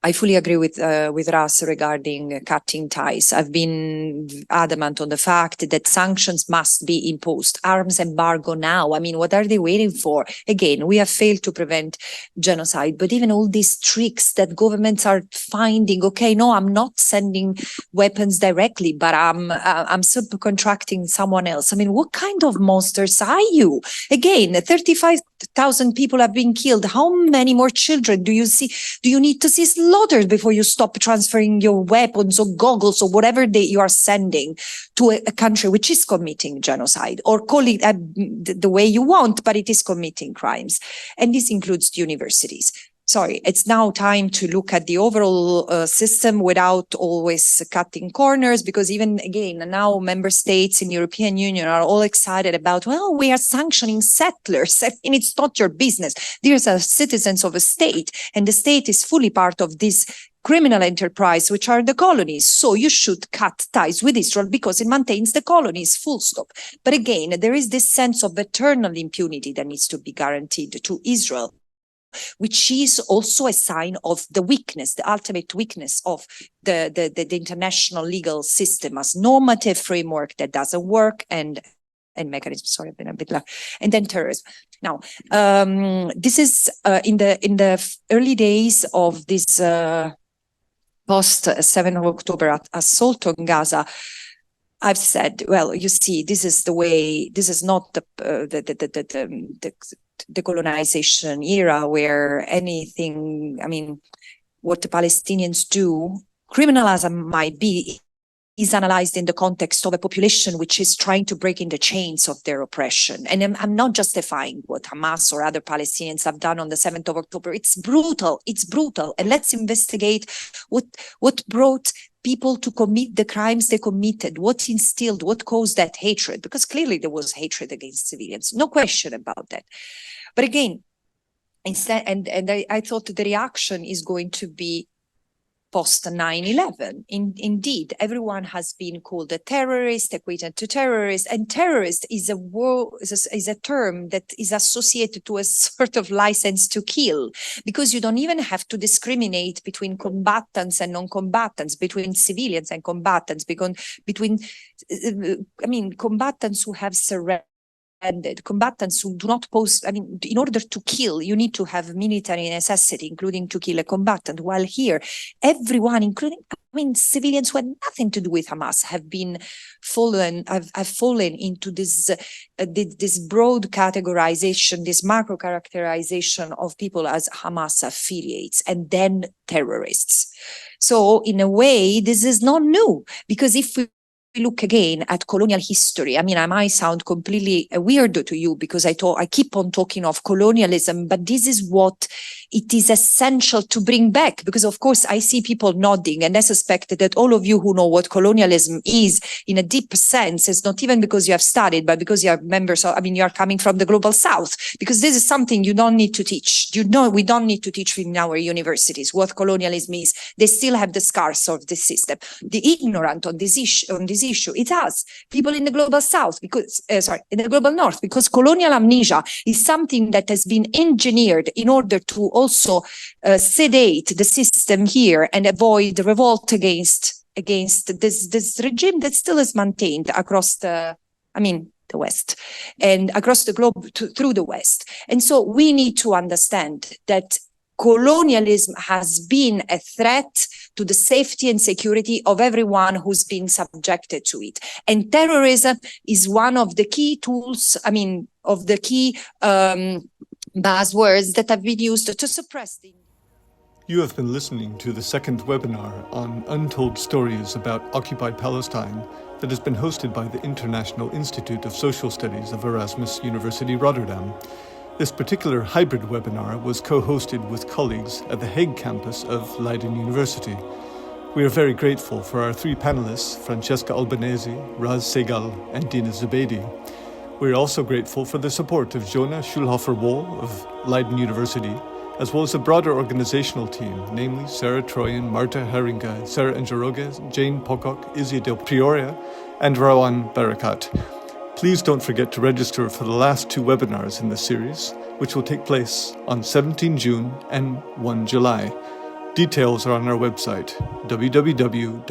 I fully agree with Ras regarding cutting ties. I've been adamant on the fact that sanctions must be imposed. Arms embargo now. I mean, what are they waiting for? Again, we have failed to prevent genocide, but even all these tricks that governments are finding, okay, no, I'm not sending weapons directly, but I'm subcontracting someone else. I mean, what kind of monsters are you? Again, 35,000 people have been killed. How many more children do you need to see slaughtered before you stop transferring your weapons or goggles or whatever you are sending to a country which is committing genocide? Or call it the way you want, but it is committing crimes. And this includes the universities. Sorry, it's now time to look at the overall system without always cutting corners, because even again, now member states in the European Union are all excited about, well, we are sanctioning settlers. I mean, it's not your business. These are citizens of a state, and the state is fully part of this criminal enterprise, which are the colonies. So you should cut ties with Israel because it maintains the colonies, full stop. But again, there is this sense of eternal impunity that needs to be guaranteed to Israel, which is also a sign of the weakness, the ultimate weakness of the international legal system as normative framework that doesn't work, and mechanism. Sorry, I've been a bit loud. And then terrorism. Now, this is in the early days of this post 7th of October assault on Gaza. I've said, well, you see, this is the way. This is not the colonization era where anything, I mean, what the Palestinians do, criminal as it might be, is analyzed in the context of a population which is trying to break in the chains of their oppression. And I'm not justifying what Hamas or other Palestinians have done on the 7th of October. It's brutal. It's brutal. And let's investigate what brought people to commit the crimes they committed, what instilled, what caused that hatred, because clearly there was hatred against civilians. No question about that. But again, instead, and I thought the reaction is going to be post 9/11. Indeed, everyone has been called a terrorist, equated to terrorist, and terrorist is a term that is associated to a sort of license to kill, because you don't even have to discriminate between combatants and non-combatants, between civilians and combatants, between combatants who have surrendered. Combatants who do not pose, I mean, in order to kill, you need to have military necessity, including to kill a combatant. While here, everyone, including mean, civilians who had nothing to do with Hamas have fallen into this broad categorization, this macro characterization of people as Hamas affiliates and then terrorists. So in a way, this is not new, because if we look again at colonial history, I mean, I might sound completely weird to you because I keep on talking of colonialism, but this is what it is essential to bring back, because of course I see people nodding, and I suspect that all of you who know what colonialism is in a deep sense, it's not even because you have studied, but because you are members of, I mean, you are coming from the global south, because this is something you don't need to teach. We don't need to teach in our universities what colonialism is. They still have the scars of the system. The ignorant on this issue, it's us, people in the global south, because in the global north, because colonial amnesia is something that has been engineered in order to also sedate the system here and avoid the revolt against this regime that still is maintained across the West and across the globe through the West. And so we need to understand that colonialism has been a threat to the safety and security of everyone who's been subjected to it. And terrorism is one of the key tools, of the key buzzwords that have been used to suppress the... You have been listening to the second webinar on Untold Stories about Occupied Palestine that has been hosted by the International Institute of Social Studies of Erasmus University Rotterdam. This particular hybrid webinar was co-hosted with colleagues at the Hague campus of Leiden University. We are very grateful for our three panelists, Francesca Albanese, Raz Segal, and Dina Zubeidi. We are also grateful for the support of Jonah Schulhofer-Wohl of Leiden University, as well as a broader organizational team, namely Sarah Troyan, Marta Haringa, Sarah Engeroge, Jane Pocock, Izzy Del Prioria, and Rawan Barakat. Please don't forget to register for the last two webinars in the series, which will take place on 17 June and 1 July. Details are on our website, www.iss.nl.